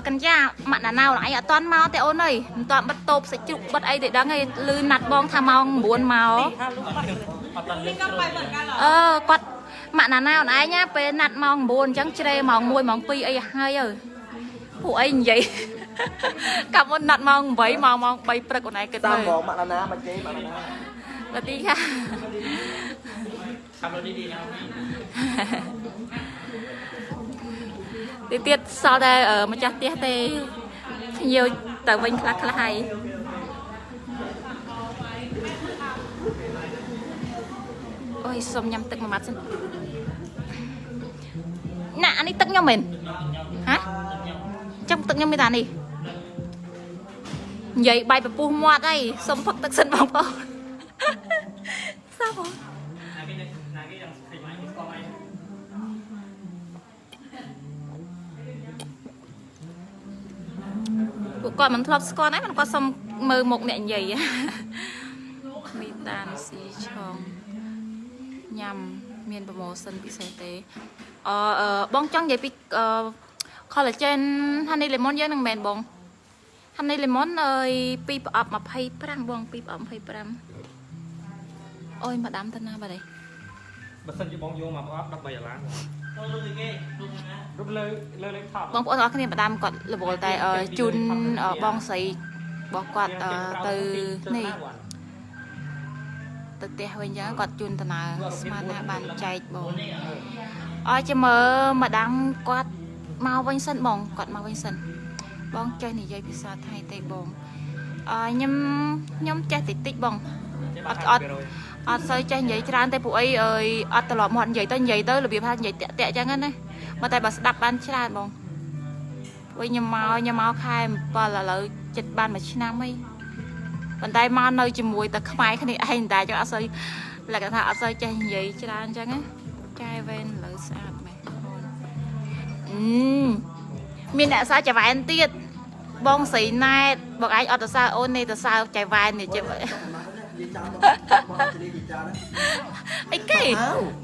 កញ្ញាម៉ាក់ណាណាអីអត់តាន់មកទេអូនអើយមិនតាន់បិទតូបសាច់ជ្រូកបិទអីទេដឹងឯងលឺណាត់បងថាម៉ោង9មកគាត់ម៉ាក់ណាណាអូនឯងណាពេលណាត់ម៉ោង9អញ្ចឹងជ្រេម៉ោង1ម៉ោង2អីហើយពួកអីនិយាយកាប់មុនណាត់ម៉ោង8ម៉ោង3ព្រឹកអូនឯងគិតមើលតាមម៉ាក់ណាណាមកជេម៉ាក់ណាណាបាទីค่ะขับรถดีๆนะครับទៀតសល់តែម្ចាស់ផ្ទះទេភ្ញៀវទៅវិញខ្លះហើយអូយសុំញ៉ាំទឹកមួយម៉ាត់សិនណាអានេះទឹកខ្ញុំមែនហ៎ចាំទឹកខ្ញុំមានតែនេះនិយាយបាយពពុះមាត់អីសុំផឹកទឹកសិនបងប្អូនសាប់ហ៎ពួកគាត់មិនធ្លាប់ស្គាល់ណាគាត់សុំមើលមុខអ្នកនិយាយមីតានស៊ីឆង nhằm miền bờ mồ sân bị xe té bong trăng vậy bị collagen honey lemon với năng mèn bong honey lemon ơi pi ập mà hay pram bong pi ập hay pram ôi mà đám thân na bà đây បើសិនជាបងយកមកអត់13ដុល្លាររូបលើលេខថប់ បងប្អូនអរគ្នាម្ដាមគាត់រវល់តែជូនបងស្រីរបស់គាត់ទៅនេះទៅផ្ទះវិញចឹងគាត់ជូនតំណើស្មានណាបានចែកបងអរចាំមើលម្ដាមគាត់មកវិញសិនបងគាត់មកវិញសិនបងចេះនិយាយភាសាថៃទេបងខ្ញុំចេះតិចបងអត់សូវចេះនិយាយច្រើនទេពួកអីអត់ត្រឡប់មកនិយាយទៅរបៀបថានិយាយតាក់ចឹងណាមកតែបើស្ដាប់បានច្រើនបងវិញខ្ញុំមកខែ7ឥឡូវចិត្តបាន1ឆ្នាំអីប៉ុន្តែមកនៅជាមួយតែខ្មែរគ្នាឯងតែចឹងអត់សូវលក្ខណៈថាអត់សូវចេះនិយាយច្រើនចឹងណាចាយវ៉ែនលើស្អាតមែនមានអ្នកសើចវ៉ែនទៀតបងស្រីណែតបងឯងអត់ទៅសើអូននេះទៅសើចាយវ៉ែននេះជិះអីគេ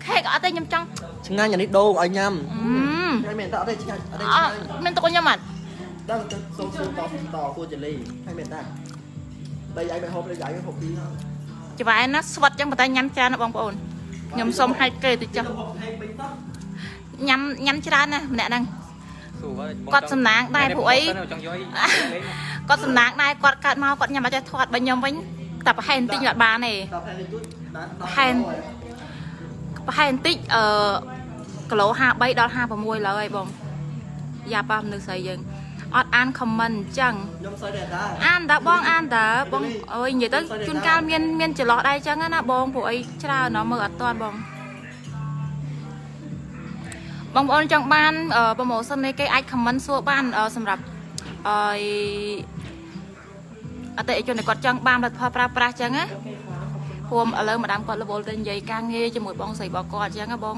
ខេកអត់ទេខ្ញុំចង់ ឆ្ងាញ់អានេះដូងឲ្យញ៉ាំ ហើយ មែនតើអត់ទេឆ្ងាញ់អត់ទេ មានតកខ្ញុំអត់ ដល់សូមតគួរចលីហើយមែនតើបីឯងមិនហូបទេឯងហូបទីហើយ ច្បាយណាស្វិតចឹងប៉ុន្តែញ៉ាំច្រើនណាបងប្អូនខ្ញុំសុំហែកគេទៅចុះញ៉ាំច្រើនណាម្នាក់ហ្នឹងគាត់សំណាងដែរពួកអីគាត់សំណាងដែរគាត់កើតមកគាត់ញ៉ាំអត់ចេះធាត់បើខ្ញុំវិញតែប្រហែលបន្តិចអត់បានទេប្រហែលបន្តិចគីឡូ53ដល់56ឡើយបងយ៉ាប៉ាមនុស្សស្រីយើងអត់អានខមមិនអញ្ចឹងខ្ញុំស្អីដែរអានតាបងអើយនិយាយទៅជួនកាលមានចន្លោះដែរអញ្ចឹងណាបងពួកអីច្រើនណាមើលអត់តាន់បងប្អូនចង់បានប្រូម៉ូសិននេះគេអាចខមមិនសួរបានសម្រាប់អតិថិជនគាត់ចង់បានផលិតផលប្រើប្រាស់អញ្ចឹងណាព្រមឥឡូវម្ដាមគាត់រវល់ទៅនិយាយការងារជាមួយបងស្រីរបស់គាត់អញ្ចឹងណាបង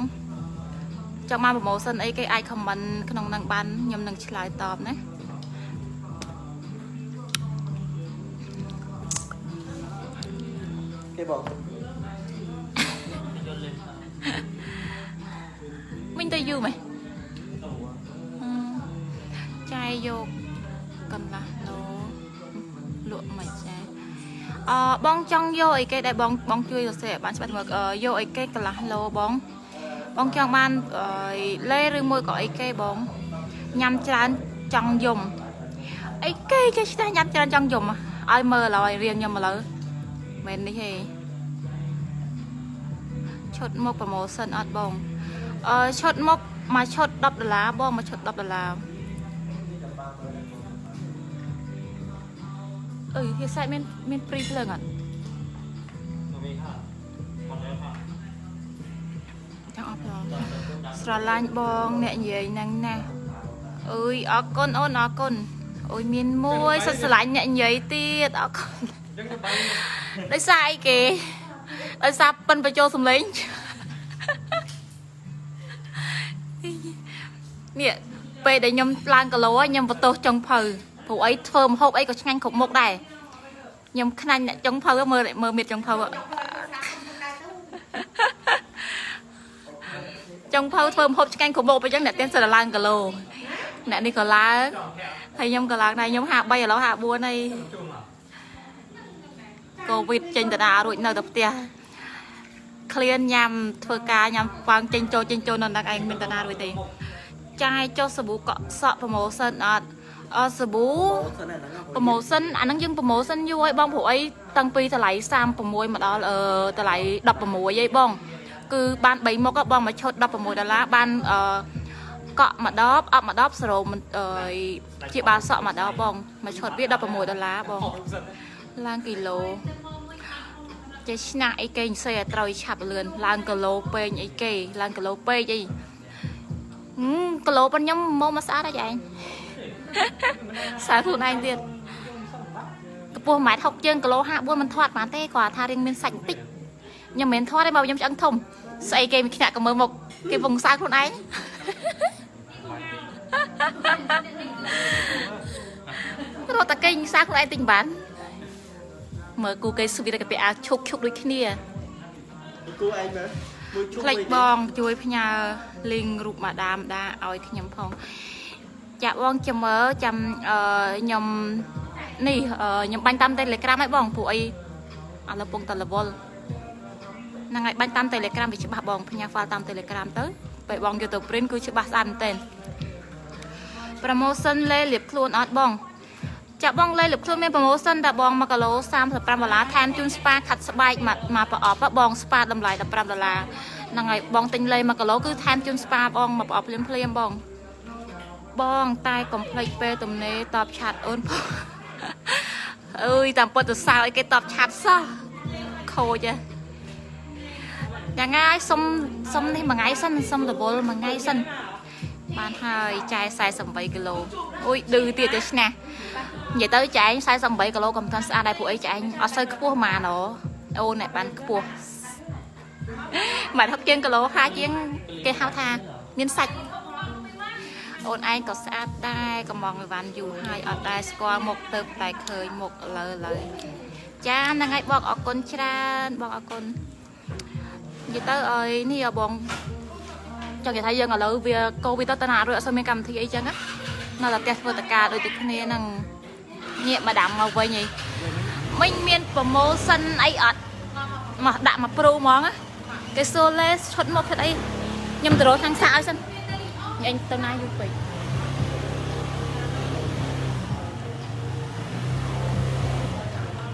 ចង់បានប្រូម៉ូសិនអីគេអាចខមមិនក្នុងនឹងបានខ្ញុំនឹងឆ្លើយតបណាគេបង mình tới du mày chai vô cầm là nó lụa mày chai bong trong vô ấy cái đại bong chui rồi sẽ bạn sẽ bắt được vô ấy cái là lô bong trong ban lê rư môi có ấy cái bong nhằm tràn trong dùng ấy cái ta nhằm tràn trong dùng ai mơ là riêng nhưng mà lỡ mình đi hè chốt một promotion ở bong chốt mốc mà chốt đập lá bom mà chốt đập là thì sai men free lần ạ chẳng ấp lo sờ lan bong nè gì năng nè ơi ở con ôn ở con ôi miền môi sờ lạnh nhẹ nhảy tiệt ở con đấy sai kì ở sạp bên phải cho sum lính nè về để nhom lan cà lố nhom vật tô trong phừ phụ ấy thơm hộp ấy có nhanh khủng một đài nhom khăn trong phừ mơ lại mơ miệt trong phừ trong phừ thơm hộp nhanh khủng một với chắc nè tên là lan cà lố nè đi cà lá thầy nhom cà lá này nhom hạ bay ở đó hạ bua này covid trên tờ đà rồi nơi tập tia clear nhằm thưa ca nhằm vang trên trôi nên đang anh mình tờ đà rồi thì chai cho sờ bú cọ sọ promotion sờ bú promotion anh đang dưng promotion vui bong phụ ấy tăng pi ta lại sam promoy mà đó là ta lại đập promoy vậy bong cứ ban 7 mốc các bong mà chốt đập promoy đó là ban cọ mà đó ấp mà đó rồi mình chị ba sọ mà đó bong mà chốt biết đập promoy đó lá bong lang kilo cái snack ấy cây xe trôi chập lươn lang kilo pe ấy cây lang kilo pe gì cái lỗ bên nhóm mô massage đó vậy saoខ្លួនឯងទៀតកពស់ម៉ែថុកជើងគីឡូ54មិនធាត់បានទេគាត់ថារៀងមានសាច់បន្តិចខ្ញុំមិនធាត់ទេមកខ្ញុំឆ្អឹងធំស្អីគេមានខ្ញាក់ក៏មើលមកគេវងសើខ្លួនឯងរត់តែគេសើខ្លួនឯងទិញបានមើលគូគេស្វីតគេពាក់អាវឈុកដូចគ្នាគូឯងមើល คลิกบองช่วยพญาลิงรูปมาดามดาเอาขยำพองจะบองจะเมื่อจำยำนี่ยำบันตามเตเลกราฟให้บองผู้ไออะไรปงตะละบอลนางไงบันตามเตเลกราฟไปฉบับบองพญาฟ้าตามเตเลกราฟเต้ไปบองอยู่ตัวปริ้นกูฉบับสั้นเต้นโปรโมชั่นเล่เหลียบครูนอดบองจะบองเล่เหลียบครูนมีโปรโมชั่นแต่บองมากะโล$30แทนจุนสปาขัดสบายมาประอบบองสปาดำไหล$15นางไงบองติงเลยมากะโลคือแทนจุนสปาบองมาประอบเพลียมบองบองตายคอมเพล็กซ์เปตุ่มเนตอบชัดโอนพอเอ้ยตามปตุสาวไอ้แกตอบชัดซะโคจ้ะอย่างง่ายส้มนี่มาง่ายสั้นส้มตะโบลมาง่ายสั้นบ้านไฮใจใส่3 กิโลอุ้ยดื้อเตี้ยเตี้ยนะvậy tới chạy sai xong 7 kg cầm thân xa đây phụ ấy chạy ở sơi cua mà nó ô này bạn cua mà thấp trên kg 2 chiếc cây hao tha miếng sạch ôn anh có sát đây có mong người bạn dù hai ở đây score một từ tài khơi một lời cha là ngayบอกcon chaบอกcon vậy tới ơi ni ở bọn cho người thấy dân ở lỡ vì cô vì tao tên rồi sao mới cầm thì ấy chân á nó là test vừa tất cả đôi tiếng này năng nhẹ mà đạm mà vậy nhỉ mình miền promotion ấy ở mà đạm mà pro món á cái sole xuất một cái đây nhầm từ đó thằng sao xin anh tao nay vui vậy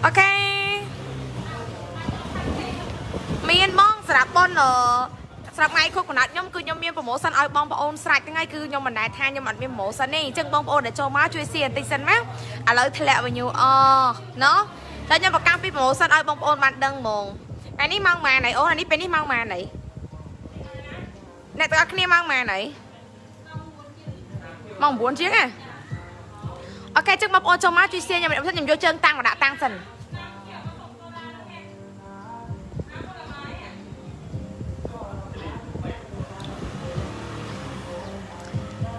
ok មានបងសម្រាប់បងសម្រាប់ថ្ងៃខួបកំណើតខ្ញុំគឺខ្ញុំមាន promotion ឲ្យបងប្អូនស្រេចថ្ងៃគឺខ្ញុំមិនដែលថាខ្ញុំអត់មាន promotion ទេអញ្ចឹងបងប្អូនដែលចូលមកជួយ share បន្តិចសិនមកឥឡូវធ្លាក់ venue ណោះតែខ្ញុំប្រកាសពី promotion ឲ្យបងប្អូនបានដឹងហ្មងថ្ងៃនេះម៉ោងម៉ានហើយអូននេះពេលនេះម៉ោងម៉ានហើយអ្នកទាំងអស់គ្នាម៉ោងម៉ានហើយម៉ោង9ជាងហ៎អូខេអញ្ចឹងបងប្អូនចូលមកជួយ share ខ្ញុំយកជើងតាំងមកដាក់តាំងសិន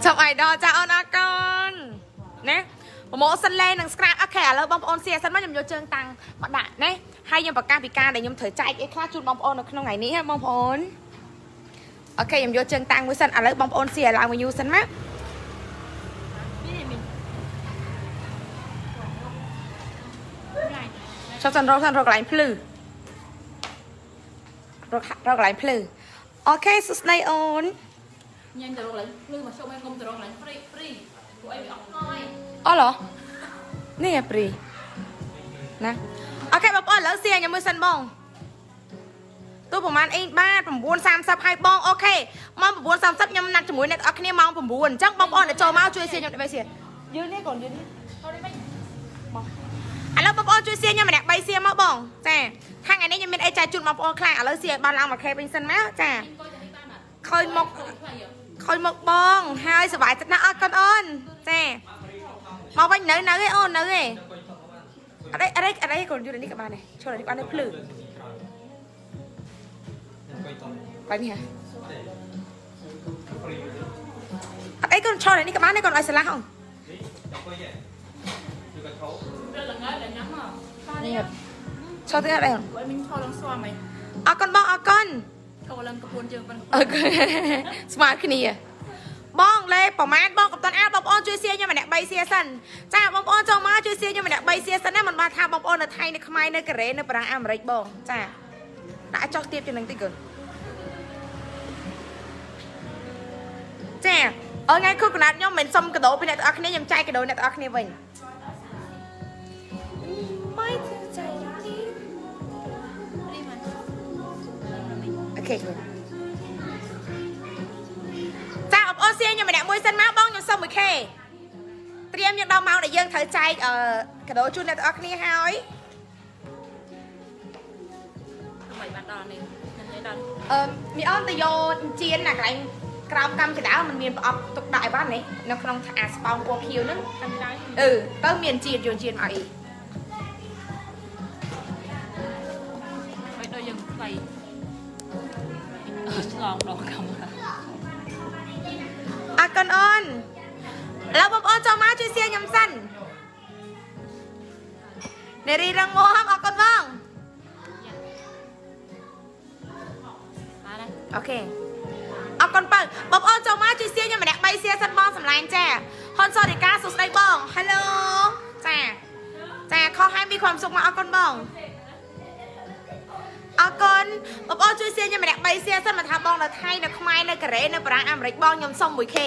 ចាំអៃដល់ចាអូនអរគុណណាប្រម៉ូសិនលេនឹង scrap អូខេឥឡូវបងប្អូន share សិនមកខ្ញុំយកជើងតាំងមកដាក់ណាហើយខ្ញុំប្រកាសពីការដែលខ្ញុំត្រូវចែកអីខ្លះជូនបងប្អូននៅក្នុងថ្ងៃនេះបងប្អូនអូខេខ្ញុំយកជើងតាំងមួយសិនឥឡូវបងប្អូន share ឡើង venue សិនមកចុះសិនរកកន្លែងភ្លឺរកកន្លែងភ្លឺអូខេសួស្ដីអូនnhanh từ lại lư mà xong em công từ lại free của em bị ốc thôiเหรอนี่ฟรีนะโอเคបងប្អូនឥឡូវសៀខ្ញុំមើលសិនបងទូប្រហែលអីបាទ9:30ហើយបងអូខេម៉ោង9:30ខ្ញុំណាត់ជាមួយអ្នកទាំងអស់គ្នាម៉ោង9អញ្ចឹងបងប្អូនដែលចូលមកជួយសៀខ្ញុំដើម្បីសៀយឺនេះកូនយឺនេះចូលនេះបងឥឡូវបងប្អូនជួយសៀខ្ញុំម្នាក់3សៀមកបងចាខាងថ្ងៃនេះខ្ញុំមានអីចែកជូនបងប្អូនខ្លះឥឡូវសៀបានឡើងមកខេវិញសិនមកចាឃើញមកបងហើយសុបាយចិត្តណាស់អត់កូនអូនចាមកវិញនៅឯអូននៅឯអីកូនយូរនេះក៏បានដែរចូលនេះបានភ្លឺបាយនេះហ៎អីកូនចូលនេះក៏បានដែរកូនឲ្យស្លាស់អូននេះចូលទៅអីអូនmìnhចូលឡើងស្វាមីអរគុណបងអរគុណចូលឡើងកពួនជើងប៉ុណ្ណឹងអូខេស្មើគ្នាបងលេប្រហែលបងកំតាន់អាបងប្អូនជួយសៀខ្ញុំម្នាក់3សៀសិនចាបងប្អូនចូលមកជួយសៀខ្ញុំម្នាក់3សៀសិនណាមិនបានថាបងប្អូននៅថៃនៅខ្មែរនៅកូរ៉េនៅបារាំងអាមេរិកបងចាដាក់ចុះទៀតជាងនឹងតិចកូនចាអរថ្ងៃខួបកំណើតខ្ញុំមិនសុំកាដូពីអ្នកទាំងអស់គ្នាខ្ញុំចែកកាដូអ្នកទាំងអស់គ្នាវិញអូខេចាបងប្អូនសៀខ្ញុំម្នាក់មួយសិនមកបងខ្ញុំសុំ 1K ត្រៀមយើងដល់ម៉ោងដែលយើងត្រូវចែកកាដូជូនអ្នកទាំងអស់គ្នាហើយមិនបានដល់នេះខ្ញុំដល់មីអូនទៅយកជៀនណាកន្លែងក្រោមកម្មចដៅมันមានប្រអប់ទុកដាក់ឲ្យបាននេះនៅក្នុងអាស្ប៉ោងពណ៌ខៀវហ្នឹងទៅមានជៀនយកជៀនមកអីហើយដល់យើងថ្លៃឆ្លងដល់កាមេរ៉ាអរគុណអូនឥឡូវបងប្អូនចូលមកជួយសៀខ្ញុំសិននារីរងមោះអរគុណបងបាន អូខេអរគុណបើបងប្អូនចូលមកជួយសៀខ្ញុំម្នាក់3សៀសិនបងសម្លាញ់ចាហ៊ុនសូរីកាសួស្ដីបង Hello ចាខុសហើយមានความសុខមកអរគុណបងអរគុណបងប្អូនជួយសៀខ្ញុំម្នាក់3សៀសិនមកថាបងនៅថៃនៅខ្មែរនៅកូរ៉េនៅបារាំងអាមេរិកបងខ្ញុំសុំ 1K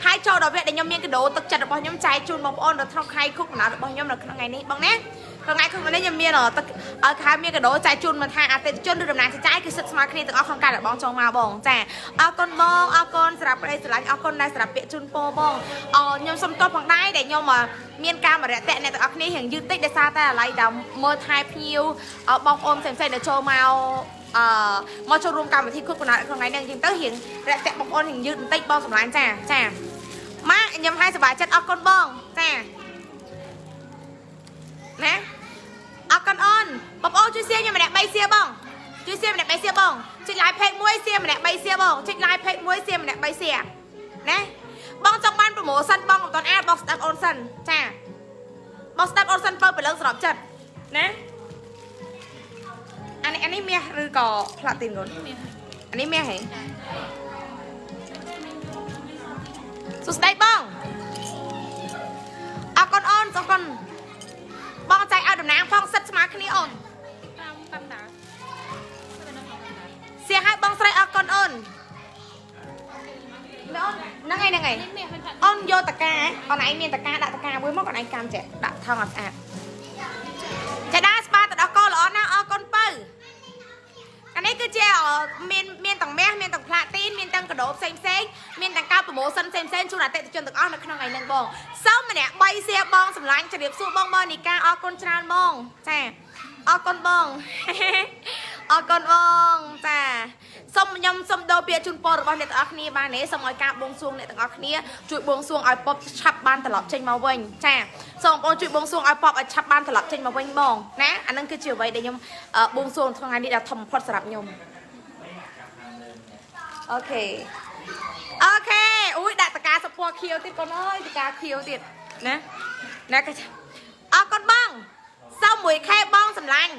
ហើយចូលដល់វគ្គដែលខ្ញុំមានកាដូទឹកចិត្តរបស់ខ្ញុំចែកជូនបងប្អូននៅក្នុងខែគុកបណ្ដារបស់ខ្ញុំនៅក្នុងថ្ងៃនេះបងណាថ្ងៃគុកនេះខ្ញុំមានទឹកខែមានកាដូចែកជូនមកថាអតិថិជនឬដំណើរចាយគឺសិទ្ធស្មើគ្នាទាំងអស់ក្នុងការដែលបងចូលមកបងចាអរគុណបងអរគុណសម្រាប់ប្តីស្រឡាញ់អរគុណដែលសម្រាប់ពាក្យជូនពរបងខ្ញុំសុំទោសផងដែរដែលខ្ញុំមានការមរៈតៈអ្នកទាំងអស់គ្នារៀងយឺតតិចដោយសារតែអាឡ័យដល់មើលថែភ្ញៀវបងប្អូនផ្សេងៗដែលចូលមកមកចូលរួមកម្មវិធីគុកបណ្ដាក្នុងថ្ងៃនេះអញ្ចឹងទៅរៀងរយៈបងប្អូនរៀងយឺតបន្តិចបងសម្លាញ់ចាម៉ាក់ខ្ញុំឲ្យសប្បាយចិត្តអរគុណបងចាណាអរគុណអូនបងប្អូនជួយសៀខ្ញុំម្នាក់3សៀបងជួយសៀម្នាក់3សៀបងចុច live page 1សៀម្នាក់3សៀបងចុច live page 1សៀម្នាក់3សៀណាបងចង់បានប្រូម៉ូសិនបងមិនទាន់អាចបងស្ដាប់អូនសិនចាបងស្ដាប់អូនសិនបើព្រលឹងសរុបចិត្តណាអានេះមាសឬក៏ផ្លាទីនកូនអានេះមាសហេសួស្ដីបងអរគុណអូនអរគុណបងចែកឲ្យតំណាងផងសិតស្មើគ្នាអូនសៀឲ្យបងស្រីអរគុណអូនហ្នឹងហើយអូនយកតកាអូនឯងមានតកាដាក់តកាមួយមកអូនឯងកម្មចេះដាក់ថងឲ្យស្អាតចាដាស្បាទៅដល់កល្អណាស់អរគុណបើអានេះគឺជាមានទាំងមាសមានទាំងផ្លាទីនមានទាំងកាដូផ្សេងមានទាំងការប្រម៉ូសិនផ្សេងជូនអតិថិជនទាំងអស់នៅក្នុងថ្ងៃនេះបងសូមម្នាក់3សៀបងសម្លាញ់ជម្រាបសួរបងនីកាអរគុណច្រើនបងចាអរគុណបងអរគុណបងចាសូមខ្ញុំសូមដូរពាក្យជូនពររបស់អ្នកទាំងអស់គ្នាបានទេសូមឲ្យការបួងសួងអ្នកទាំងអស់គ្នាជួយបួងសួងឲ្យប៉ុបឆាប់បានត្រឡប់ចេញមកវិញចាសូមបងជួយបួងសួងឲ្យប៉ុបឲ្យឆាប់បានត្រឡប់ចេញមកវិញបងណាអានឹងគឺជាអ្វីដែលខ្ញុំបួងសួងថ្ងៃនេះដែលធំបំផុតសម្រាប់ខ្ញុំអូខេអូយដាក់តកាសពណ៌ខៀវទៀតកូនអើយតកាខៀវទៀតណាអរគុណបងសូម 1K បងសម្លាញ់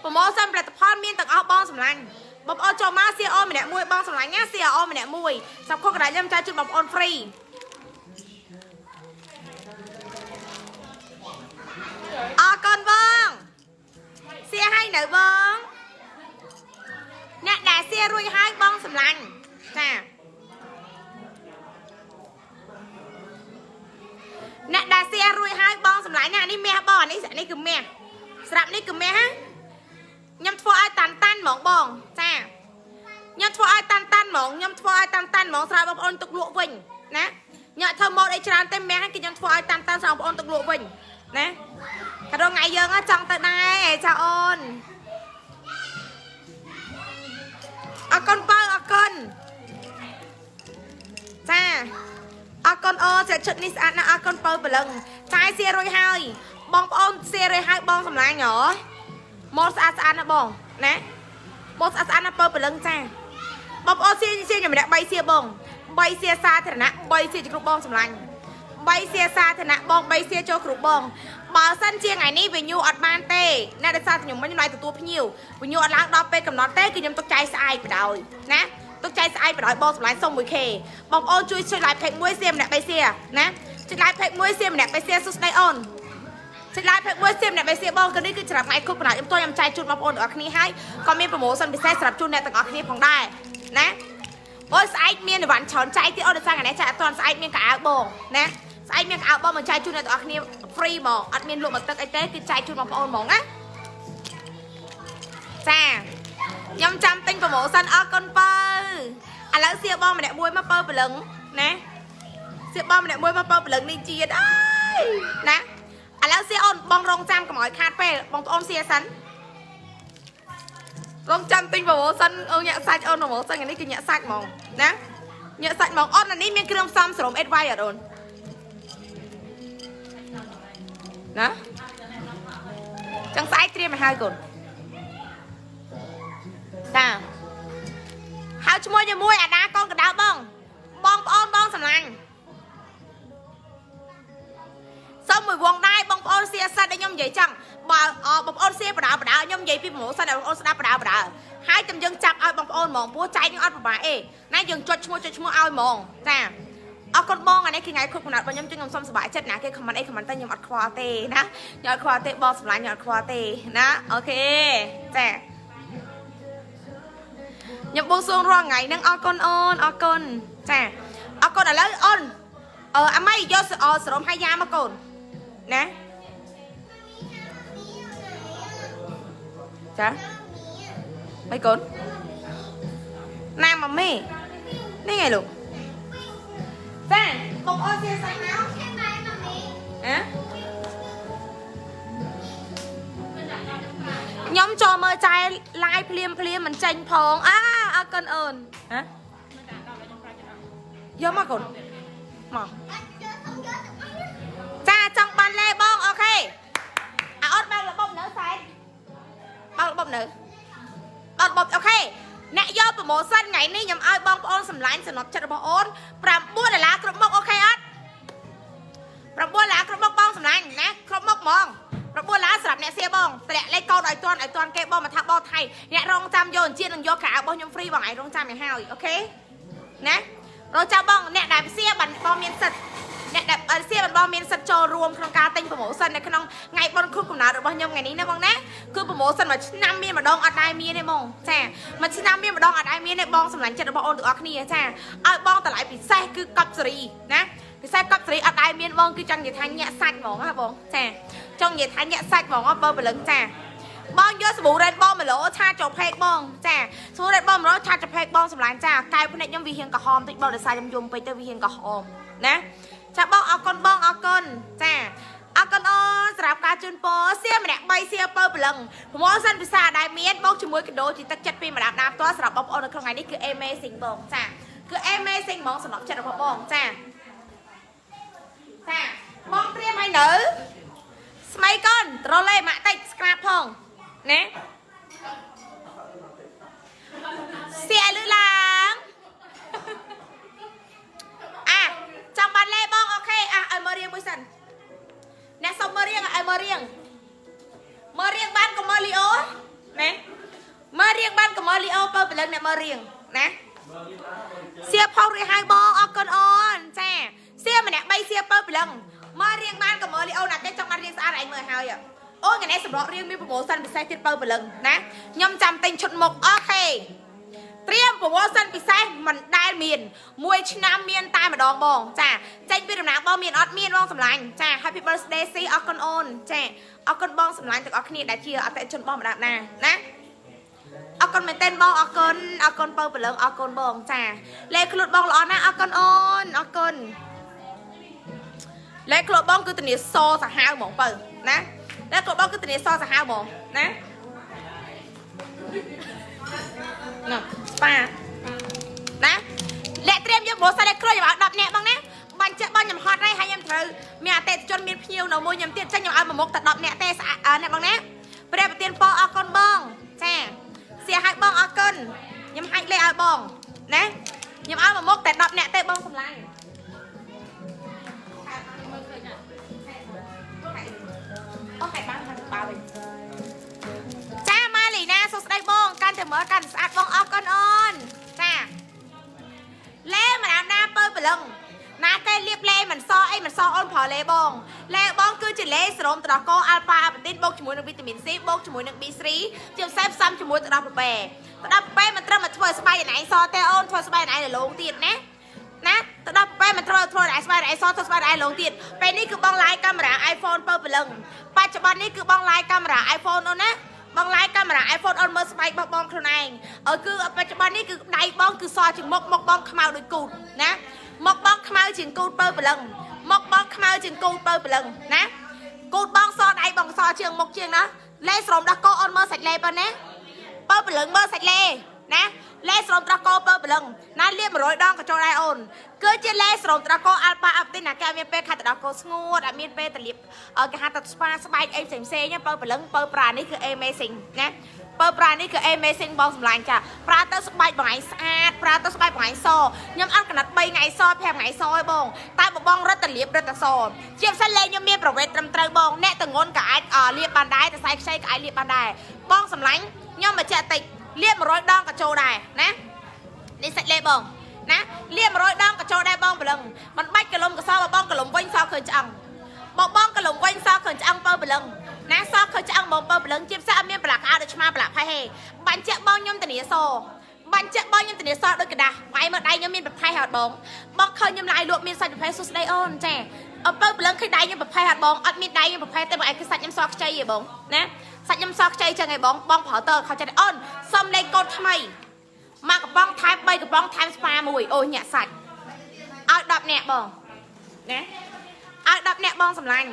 ប្រម៉ូសិនផលិតផលមានទាំងអស់បងសម្លាញ់បងប្អូនចូលមកសៀអូម្នាក់មួយបងសម្លាញ់ណាសៀអូម្នាក់មួយសម្រាប់ខុសកណ្ដាលខ្ញុំចែកជូនបងប្អូនហ្វ្រីអរគុណបងសៀឲ្យនៅបងអ្នកដែលសៀរួចហើយបងសម្លាញ់ចាអ្នកដែលសៀរួចហើយបងសម្លាញ់ណានេះមាសបងនេះគឺមាសស្រាប់នេះគឺមាសខ្ញុំធ្វើឲ្យតាន់ហ្មងបងចាខ្ញុំធ្វើឲ្យតាន់ហ្មងស្រាប់បងប្អូនទុកលក់វិញណាខ្ញុំធ្វើម៉ូតអីច្រើនតែមាសគឺខ្ញុំធ្វើឲ្យតាន់ស្រាប់បងប្អូនទុកលក់វិញណាកាលថ្ងៃយើងចង់ទៅដែរចាអូនអរគុណបើអរគុណចាអរគុណអូចាឈុតនេះស្អាតណាស់អរគុណបើព្រលឹងចាយសៀរួយហើយបងប្អូនសៀរួយហើយបងសម្លាញ់ហ៎ម៉ូតស្អាតណាស់បងណាម៉ូតស្អាតណាស់បើព្រលឹងចាបងប្អូនសៀខ្ញុំម្នាក់3សៀបង3សៀសាធារណៈ3សៀជាគ្រូបងសម្លាញ់3សៀសាធារណៈបង3សៀចូលគ្រូបងបើសិនជាថ្ងៃនេះវិញ្ញូអត់បានទេណាដោយសារខ្ញុំមិនឲ្យទទួលភ្ញៀវវិញ្ញូអត់ឡើងដល់ពេលកំណត់ទេគឺខ្ញុំទុកចាយស្អែកបដ ாய் ណាទុកចាយស្អែកបដ ாய் បងសម្លាញ់សុំ 1K បងប្អូនជួយចុច live page 1សៀម្នាក់3សៀណាចុច live page 1សៀម្នាក់3សៀសួស្ដីអូនចុច live page 1សៀម្នាក់3សៀបងគឺនេះគឺសម្រាប់ថ្ងៃគុកបណ្ដាខ្ញុំចែកជូនបងប្អូនទាំងអស់គ្នាហើយក៏មានប្រូម៉ូសិនពិសេសសម្រាប់ជូនអ្នកទាំងអស់គ្នាផងដែរណាអូយស្អែកមានអីវ៉ាន់ច្រើនចែកទៀតអូនដោយសារថ្ងៃនេះចែកអត់ទាន់ស្អែកមានកៅអៅបងណាស្អែកមានកៅអៅបងមកចែកជូនអ្នកទាំងអស់គ្នា free ហ្មងអត់មានលក់បន្ទឹកអីទេគឺចែកជូនបងប្អូនហ្មងណាចាខ្ញុំចាំទិញប្រូម៉ូសិនអរគុណបើឥឡូវសៀបងម្នាក់មួយមកបើព្រលឹងណាសៀបងម្នាក់មួយមកបើព្រលឹងនេះជាតិអើយណាឥឡូវសៀអូនបងរងចាំកុំឲ្យខាតពេលបងប្អូនសៀសិនរងចាំទិញប្រូម៉ូសិនអូនញាក់សាច់អូនប្រូម៉ូសិននេះគឺញាក់សាច់ហ្មងណាញាក់សាច់ហ្មងអូនអានេះមានគ្រឿងផ្សំសរុបអេដវ៉ៃអត់អូនណាចង់ស្អែកត្រៀមឲ្យហើយកូនតាហៅឈ្មោះជាមួយអាដាកូនកណ្ដៅបងប្អូនបងសម្លាញ់សុំមួយវងដែរបងប្អូនសៀសិតដែលខ្ញុំនិយាយចឹង បងប្អូនសៀបដាខ្ញុំនិយាយពីប្រម៉ូសិនឲ្យបងប្អូនស្ដាប់បដាហើយតែយើងចាប់ឲ្យបងប្អូនហ្មងព្រោះចែកយើងអត់ពិបាកអេណាយើងចុចឈ្មោះឲ្យហ្មងចាអរគុណបងអានេះគឺថ្ងៃគ្រប់កំណត់របស់ខ្ញុំខ្ញុំសុំសប្បាយចិត្តណាគេខមមិនអីខមមិនទៅខ្ញុំអត់ខ្វល់ទេណាខ្ញុំអត់ខ្វល់ទេបងសម្លាញ់ខ្ញុំអត់ខ្វល់ទេណាអូខេចាខ្ញុំបួងសួងរាល់ថ្ងៃហ្នឹងអរគុណអូនអរគុណចាអរគុណឥឡូវអូនអាម៉ៃយកសរមហើយយ៉ាមកកូនណាចាហើយកូនណាម៉ាមីនេះไงลูกចាបងអូនជាសាច់ណាអឺខ្ញុំចូលមើលចែ live ភ្លាមមិនចេញផងអរគុណអូនហ៎យកមកកូនមកចាចង់បានលេបងអូខេអត់បើករបបនៅសែនបើករបបនៅបើករបបអូខេអ្នកយកប្រម៉ូសិនថ្ងៃនេះខ្ញុំឲ្យបងប្អូនសម្លាញ់សំណប់ចិត្តរបស់អូន$9គ្រប់មុខអូខេអត់$9គ្រប់មុខបងសម្លាញ់ណាគ្រប់មុខហ្មង$9សម្រាប់អ្នកសៀបងតម្លាក់លេខកូនឲ្យតាន់គេបងមកថាបោថៃអ្នករងចាំយកអញ្ជើញនឹងយកក្រៅរបស់ខ្ញុំហ្វ្រីបងឯងរងចាំយ៉ាងហើយអូខេណារងចាំបងអ្នកដែលសៀបានបងមានសិទ្ធិអ្នកដែលសៀបានបងមានសិទ្ធិចូលរួមក្នុងការទិញប្រម៉ូសិននៅក្នុងថ្ងៃបុណ្យខួបកំណើតរបស់ខ្ញុំថ្ងៃនេះណាបងណាគឺប្រម៉ូសិនមួយឆ្នាំមានម្ដងអត់ដែរមានទេបងចាមួយឆ្នាំមានម្ដងអត់ដែរមានទេបងសម្លាញ់ចិត្តរបស់អូនទាំងអស់គ្នាចាឲ្យបងតម្លៃពិសេសគឺកប់សេរីណាពិសេសកប់សេរីអត់ដែរមានបងគឺចង់និយាយថាញាក់សាច់ហ្មងណាបងចាចង់និយាយថាញាក់សាច់ហ្មងបើព្រលឹងចាបងយកសាប៊ូរ៉េតបង1គីឡូឆាចូលផេកបងចាសាប៊ូរ៉េតបង100ឆាចូលផេកបងសម្លាញ់ចាកែវភ្នែកខ្ញុំវាហៀងក្រហមតិចបងដោយសារខ្ញុំយំពេកទៅវាហៀងក្រហមណាចាបងអរគុណបងអរគុណចាអរគុណអូនសម្រាប់ការជូនពរសៀម្នាក់3សៀពើព្រលឹងប្រម៉ូសិនពិសាដែលមានបងជាមួយកដោជាទឹកចិត្តពីម្ដងណាផ្ទាល់សម្រាប់បងប្អូននៅក្នុងថ្ងៃនេះគឺ amazing បងចាគឺ amazing ហ្មងសម្រាប់ចិត្តរបស់បងចាចាបងត្រៀមឲ្យនៅស្មៃកូនត្រឡេម៉ាក់តិចស្ក្រាបផងណាសៀលឺឡើងចង់បានលេបងអូខេឲ្យមើលរៀងមួយសិនអ្នកសុំមើលរៀងឲ្យមើលរៀងបានកុំមើលលីអូណាមើលរៀងបានកុំមើលលីអូបើព្រលឹងអ្នកមើលរៀងណាសៀផុសរៀងឲ្យបងអរគុណអូនចាសៀម្នាក់3សៀបើព្រលឹងមើលរៀងបានកុំមើលលីអូណាទេចង់បានរៀងស្អាតឯងមើលហើយអូថ្ងៃនេះសម្រាប់រៀងមានប្រម៉ូសិនពិសេសទៀតបើព្រលឹងណាខ្ញុំចាំទិញឈុតមុខអូខេត្រៀមប្រម៉ូសិនពិសេសមិនដែលមានមួយឆ្នាំមានតែម្ដងបងចាចេញពីដំណាងបងមានអត់មានបងសម្លាញ់ចា Happy birthday ស៊ីអរគុណអូនចាអរគុណបងសម្លាញ់ទាំងអស់គ្នាដែលជាអតិថិជនបងម្ដងណាអរគុណមែនទែនបងអរគុណបើព្រលឹងអរគុណបងចាលេខខ្លួនបងល្អណាស់អរគុណអូនអរគុណលេខខ្លួនបងគឺធានាសសាហាវហ្មងបើណាលេខខ្លួនបងគឺធានាសសាហាវហ្មងណាប៉ាណាលាក់ត្រៀមយកប្រម៉ូសិនលេខគ្រូខ្ញុំឲ្យ10នាក់បងណាបាញ់ចិត្តបងខ្ញុំហត់ហើយខ្ញុំត្រូវមានអតិថិជនមានភ្ញៀវនៅមួយខ្ញុំទៀតចឹងខ្ញុំឲ្យមកមុខតែ10នាក់ទេស្អាតណាបងណាព្រះប្រទានពរអរគុណបងចាសៀឲ្យបងអរគុណខ្ញុំហាច់លេខឲ្យបងណាខ្ញុំឲ្យមកមុខតែ10នាក់ទេបងសម្លាញ់អូខេបានបើវិញចាម៉ាលីណាសួស្ដីបងកាន់តែមើលកាន់ស្អាតបងអរគុណអូនចាលេម្ដងណាបើព្រលឹងណាគេលាបលេមិនសអីមិនសអូនប្រើលេបងលេបងគឺជាលេសេរ៉ូមទឹកដោះគោអាល់ហ្វាអាប៉ាទីនបូកជាមួយនឹងវីតាមីន C បូកជាមួយនឹង B3 ជាផ្សេងផ្សំជាមួយទឹកដោះប្រប៉ែមិនត្រឹមតែធ្វើស្បែកឯងសទេអូនធ្វើស្បែកឯងលងទៀតណាទឹកដោះប្រប៉ែមិនធ្វើឯងស្បែកឯងសធ្វើស្បែកឯងលងទៀតពេលនេះគឺបងឡាយកាមេរ៉ា iPhone បើព្រលឹងបច្ចុប្បន្ននេះគឺបងឡាយកាមេរ៉ា iPhone អូនណាបងឡាយកាមេរ៉ា iPhone អូនមើលស្បែករបស់បងខ្លួនឯងគឺបច្ចុប្បន្ននេះគឺដៃបងគឺសជាងមុខបងខ្មៅដូចគូតណាមុខបងខ្មៅជាងគូតបើព្រលឹងមុខបងខ្មៅជាងគូតបើព្រលឹងណាគូតបងសដៃបងសជាងមុខជាងណាលេស្រោមដោះគោអូនមើលសាច់លេប៉ុណ្ណាបើព្រលឹងមើលសាច់លេណាលេស្រោមដោះគោបើព្រលឹងណាលាប100ដងក៏ចូលដែរអូនគឺជាលេស្រោមដោះគោអាល់ប៉ាអាប់ទីនណាគេមានពេលខាត់ដោះគោស្ងួតអត់មានពេលទៅលាបគេហៅថាស្ប៉ាស្បែកអីផ្សេងបើព្រលឹងបើប្រានេះគឺ amazing ណា បើប្រានេះគឺ amazing បងសម្លាញ់ចាប្រាទៅស្បែកបងឯងស្អាតប្រាទៅស្បែកបងឯងសខ្ញុំអត់កណាត់3ថ្ងៃស5ថ្ងៃសឯងបងតែបងរត់ទៅលាបរត់ទៅសជាពិសេសលេងខ្ញុំមានប្រវេទត្រឹមត្រូវបងអ្នកតងន់ក៏អាចលាបបានដែរតែខ្សែខ្ចីក៏អាចលាបបានដែរបងសម្លាញ់ខ្ញុំមកចាក់តិចលាប100ដងក៏ចូលដែរណានេះសាច់លេបងណាលាប100ដងក៏ចូលដែរបងព្រលឹងមិនបាច់កលុំកសបងកលុំវិញសឃើញឆ្អឹងបងកលុំវិញសឃើញឆ្អឹងបើព្រលឹងណាសឃើញឆ្អឹងបងបើព្រលឹងជាពិសេសអត់មានប្រឡាក់ក្អៅដូចឆ្មាប្រឡាក់ផៃហេបាញ់ចាក់បងខ្ញុំធានាសបាញ់ចាក់បងខ្ញុំធានាសដូចกระดาษថ្ងៃមើលដៃខ្ញុំមានប្រផៃហត់បងឃើញខ្ញុំឡាយលក់មានសាច់ប្រផៃសួស្ដីអូនចាអើបើព្រលឹងឃើញដៃខ្ញុំប្រផៃហត់បងអត់មានដៃខ្ញុំប្រផៃតែបងឯងគឺសាច់ខ្ញុំសខ្ចីហ៎បងណាសាច់ខ្ញុំសខ្ចីចឹងហ៎បងប្រើតើខោចិត្តអូនសុំលេខកូដថ្មីមកកំប៉ុងថែម3កំប៉ុងថែមស្ប៉ាមួយអូញាក់សាច់ឲ្យ10នាក់បងណាឲ្យ10នាក់បងសម្លាញ់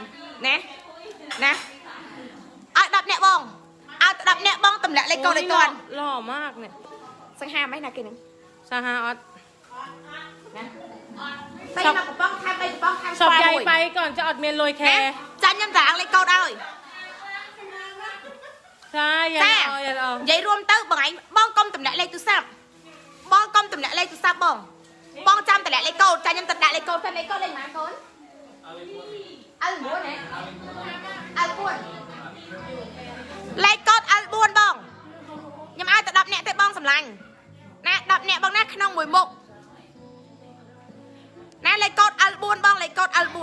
ណាឲ្យ10នាក់បងឲ្យ10នាក់បងទម្លាក់លេខកូដឲ្យតាន់ หล่อมากเนี่ย សង្ហាไหมណាគេនឹង សាហាអត់ តែមកកំប៉ុងថែម3កំប៉ុងថែម សព ស្ប៉ា យាយ មួយ ไปก่อนจะអត់មានលុយខែ ចាញ់ខ្ញុំតាំងលេខកូដឲ្យ ចាយ៉ាឡោយ៉ាឡោ និយាយរួមទៅបងឯងបងកុំទម្លាក់លេខទូរស័ព្ទបងកុំទម្លាក់លេខទូរស័ព្ទបងចាំទម្លាក់លេខកូដចាញ់ខ្ញុំទៅដាក់លេខកូដទៅលេខកូដលេខម៉ានកូនអើ9ហ៎អើ4លេខកូដ L4 បងខ្ញុំឲ្យតែ10នាក់ទេបងសម្លាញ់ណា10នាក់បងណាក្នុងមួយមុខណាលេខកូដ L4 បងលេខកូដ L4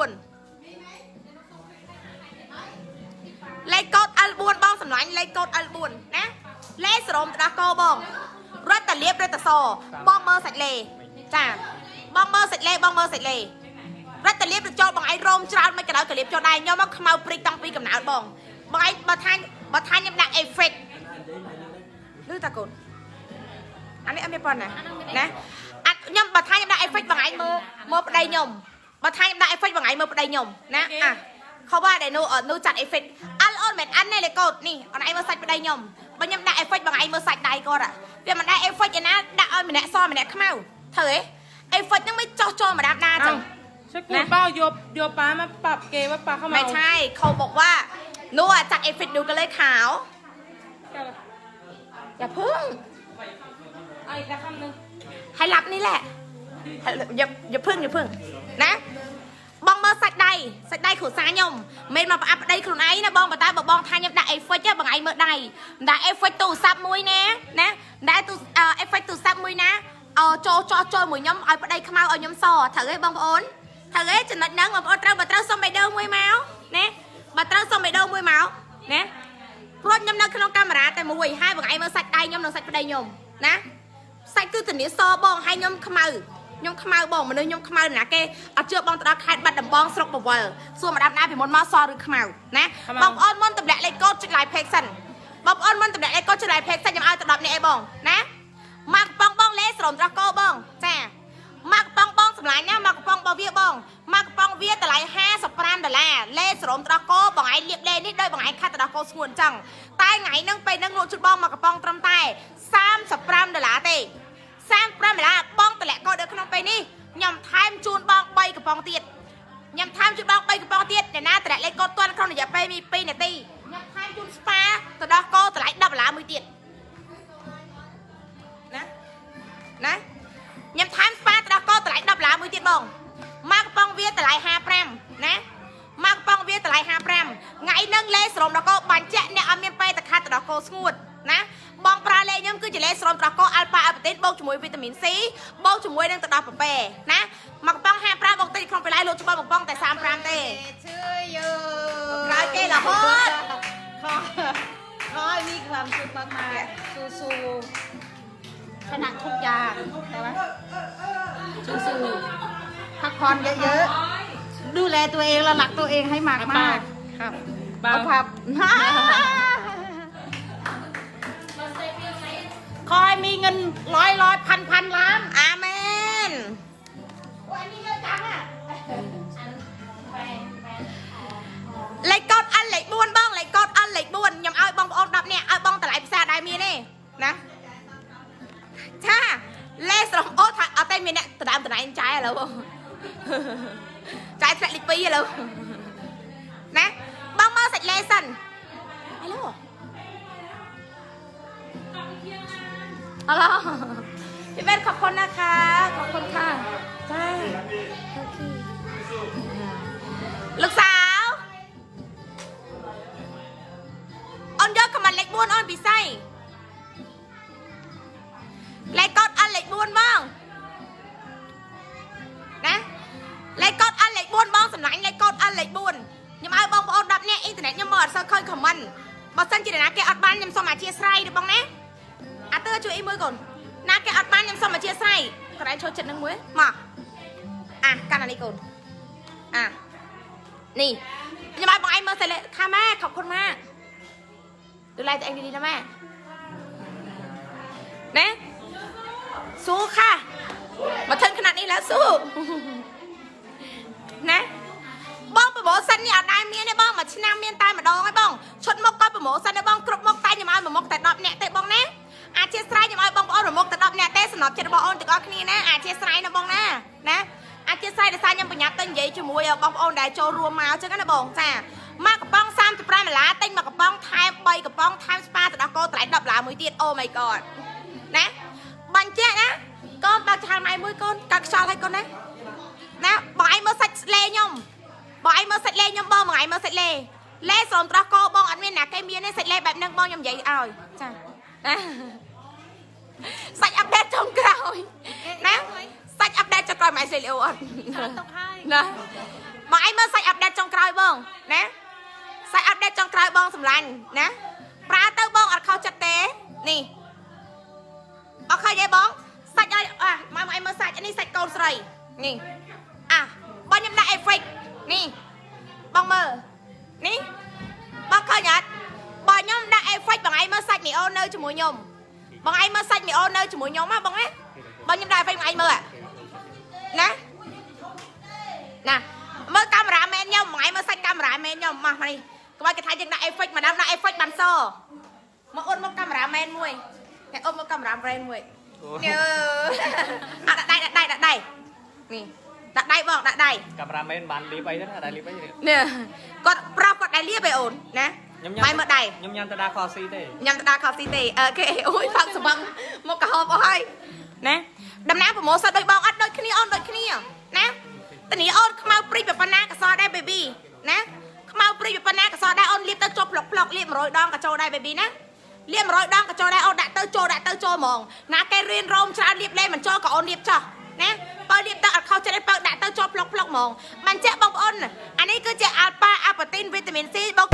លេខកូដ L4 បងសម្លាញ់លេខកូដ L4 ណាលេខសរមតាកោបងរត់តលៀបរត់តសបងមើលសាច់លេចាបងមើលសាច់លេបងមើលសាច់លេរត់តលៀបទៅចូលបងឯងរោមច្រើនមិនកដៅកលៀបចូលដែរខ្ញុំមកខ្មៅព្រិចតាំងពីកំណើតបងឯងបើថាខ្ញុំដាក់ effect លឺតាកូនអានេះអត់មានប៉ុណ្ណាណាអត់ខ្ញុំបើថាខ្ញុំដាក់ effect បងឯងមើលប្តីខ្ញុំបើថាខ្ញុំដាក់ effect បងឯងមើលប្តីខ្ញុំណាខោបាដែលនោះចាត់ effect អលអូនមិនអានទេលេកូដនេះអូនឯងមើលសាច់ប្តីខ្ញុំបើខ្ញុំដាក់ effect បងឯងមើលសាច់ដៃគាត់វាមិនដាក់ effect ឯណាដាក់ឲ្យម្នាក់សម្នាក់ខ្មៅធ្វើហ៎ effect ហ្នឹងមិនចោះចូលម្ដងណាចឹង ช่วยกูเป้าโยป้ามาปรับเกว่าป้าเข้ามา ไม่ใช่เขาบอกว่านู่นจัด effect ดูกันเลยขาวอย่าพึ่ง เอาอีกคำนึง ให้รับนี่แหละอย่าพึ่งนะบองเบอร์สักใดขูดซ้ายยมเมนมาประอัพได้ขูดไอ้นะบองมาตายบอกบองทานยมได้เอฟเฟกต์บางไอ้เมื่อใดได้เอฟเฟกต์ตูซับมวยนะได้ตูเอฟเฟกต์ตูซับมวยนะโจมวยยมเอาไปได้ขมาเอายมซอเถอะไอ้บองโอนเถอะไอ้จะนัดนั่งมาเอาเต้าบัตรส้มใบเดิมมวยเมานะบัตรส้มใบเดิมมวยเมานะเพราะยมนั่งขึ้นลงกล้องมาแต่มวยให้บางไอ้เมื่อสักใดยมลงสักไปได้ยมนะสักคือถึงนี้ซอบองให้ยมขมาខ្ញុំខ្មៅបងមនុស្សខ្ញុំខ្មៅណាគេអត់ជឿបងទៅដល់ខេត្តបាត់ដំបងស្រុកបវលសួរម្ដាប់ណាពីមុនមកសឬខ្មៅណាបងប្អូនមុនតម្លាក់លេខកូដចុច like page សិនបងប្អូនមុនតម្លាក់លេខកូដចុច like page សិនខ្ញុំឲ្យទៅ10នាក់ឯងបងណាមកកំប៉ុងបងលេស្រោមត្រកោបងចាមកកំប៉ុងបងសម្លាញ់ណាមកកំប៉ុងបងវាបងមកកំប៉ុងវាតម្លៃ$55លេស្រោមត្រកោបងឯងលៀបលេនេះដោយបងឯងខាត់ត្រកោស្ងួនអញ្ចឹងតែថ្ងៃហ្នឹងពេលហ្នឹងលក់ជូតបងមកកំប៉ុងត្រឹមតែ$35ទេ$35បងតម្លាក់កោដនៅក្នុងពេលនេះខ្ញុំថែមជូនបង3កំប៉ុងទៀតខ្ញុំថែមជូនបង3កំប៉ុងទៀតអ្នកណាតម្លាក់លេខកូដទាន់ក្នុងរយៈពេល2នាទីខ្ញុំថែមជូនស្ប៉ាទៅដល់កោតម្លៃ$10មួយទៀតណាខ្ញុំថែមស្ប៉ាទៅដល់កោតម្លៃ$10មួយទៀតបងមកកំប៉ុងវាតម្លៃ55ណាមកកំប៉ុងវាតម្លៃ55ថ្ងៃហ្នឹងលេស្រោមដល់កោបាញ់ចាក់អ្នកអត់មានពេលទៅខាត់ទៅដល់កោស្ងួតណាបងប្រើលេខ្ញុំគឺជាលេស្រោមត្រកោ Alpha Apatite បូកជាមួយវីតាមីន C បូកជាមួយនឹងទឹកដោះប៉ប៉ែណាមកកំប៉ុង55បងតិចក្នុងពេលឡៃលោកជប៉ុនកំប៉ុងតែ35ទេឈឺយើក្រោយគេរហូតขอให้มีความสุขมากๆสู้ๆชนะทุกอย่างใช่ไหมสู้ๆพักผ่อนเยอะๆดูแลตัวเองและรักตัวเองให้มากๆครับเอาพับขอให้มีเงินร้อยพันล้านอาเมนโอ้ยนี่เยอะจังอะเลขกดอันเลขบ้วนบ้องเลขกดอันเลขบ้วนยำเอาบ้องออกดับเนี่ยเอาบ้องแต่ไหลภาษาได้มีนี่นะช่าเลขสองโอ้ถ่ายเอาเต้นมีเนี่ยแต่ดำแต่ไหนใจอะไรบ้างใจแฝงลิปปี้อะไรนะบ้องมาเสร็จเลสันไปแล้ว เอาล่ะพี่เบนขอบคุณนะคะขอบคุณค่ะจ้าโอเคลูกสาวออนยกขมันเล็กบ้วนออนปีไส้เล็กกอดอันเล็กบ้วนบ้างนะเล็กกอดอันเล็กบ้วนบ้างสำนักเล็กกอดอันเล็กบ้วนยังเอาบ้องออนดับเนี่ยอินเทอร์เน็ตยังหมดเซอร์คอยของมันบอกสันจิตนะแกอัดบ้านยังสมัยเชียร์ไซด์ดูบ้างนะอาเตอร์ช่วยอีมือก่อนนะแกอัดบ้านยังสมัยเชียร์ไซด์กระไรช่วยจัดหนึ่งมือมากันอะไรก่อนนี่ยังมาบอกไอ้เมื่อเสร็จเลยค่ะแม่ขอบคุณมากดูแลตัวเองดีๆนะแม่นะสู้ค่ะมาถึงขนาดนี้แล้วสู้นะบ้องโปรโมชั่นนี่อาได้เมียในบ้องมาชินางเมียนตายมาดองไอ้บ้องชดมกก้อยโปรโมชั่นในบ้องกรบมกตายยังมาหมกแต่ดอกเนี่ยเตะบ้องนะอาเชียสไลยังมาบ้องอ้อนหรือมกแต่ดอกเนี่ยเตะสนอบเจ็ดบ้องอ้อนตึกอ้อนนี่นะอาเชียสไลนะบ้องนะอาเชียสไลเดี๋ยวซายยังปัญญาตั้งใหญ่ชั่วโมงบ้องอ้อนได้โจรวมมาเจ้ากันนะบ้องจ้ามากกับบ้องซ้ำจะปลายมาล้าเต็งมากับบ้องไทม์ใบกับบ้องไทม์สปาแต่ดอกโกแต่ดับหลามือตีโอ้ my god นะบังเจ๊นะก้อนบางชาไม้มือก้อนกักชาให้ก้อนนะบอกไอ้เมื่อสัตเล่ยมบอกไอ้เมื่อสัตเล่ยมบ้องบอกไอ้เมื่อสัตเล่สอนตระโกบ้องอันนี้นะแกมีในสัตเล่แบบนึงบ้องยมใหญ่เอาจ้านะใส่อัปเดตจงกรอยนะใส่อัปเดตจงกรอยหมายเสียเร็วอ่ะนะบอกไอ้เมื่อใส่อัปเดตจงกรอยบ้องนะใส่อัปเดตจงกรอยบ้องสำลันนะปลาเต้าบ้องอัดเข้าจัดเต้นี่เอาใครยัยบ้องใส่มาไอ้เมื่อใส่อันนี้ใส่กอนใส่นี่บ้องยำได้ไอ้ฟิกนี่บ้องมือนี่บ้องเคยยัดบ้องยำได้ไอ้ฟิกบ้องไอ้เมื่อใส่มีโอเนอร์จมูกยมบ้องไอ้เมื่อใส่มีโอเนอร์จมูกยมมาบ้องนะบ้องยำได้ไฟบ้องไอ้เมื่อนะเมื่อกำราแมนยมบ้องไอ้เมื่อใส่กำราแมนยมมาดิก็ว่าจะทายยังได้ไอ้ฟิกมาดำได้ไอ้ฟิกบันโซมาอ้นมากำราแมนมวยแต่อ้นมากำราแมนมวยเนี่ยได้นี่ได้บ้องได้กับราเมนบานรีไปนะได้รีไปเนี่ยก็ปรับก็ได้เรียบไปโอนนะไปเมื่อใดยำตะดาคอซีเต้ยำตะดาคอซีเต้โอเคโอ้ยฟังสบังมกกะฮอบเอาให้นะดำน้ำโปรโมชั่นโดยบ้องอัดโดยขี้นี่ออนโดยขี้นี่นะตอนนี้ออนขมาปรีแบบปนากระซอได้เบบี้นะขมาปรีแบบปนากระซอได้ออนรีบเต้าโจปลอกรีบร้อยดองกระโจได้เบบี้นะเรียบร้อยดองกระโจได้ออนดัดเต้าโจมองนะแกเรียนรมชาเรียบเล่มันโจกับออนเรียบจ้ะนะเปิดเรียบเต้าอัดเขาจะได้เปิดดัดเต้าโจปลอกมองมันเจ๊บ้องอ้นอันนี้ก็จะอัลปาอัลปาตินวิตามินซีบ้อง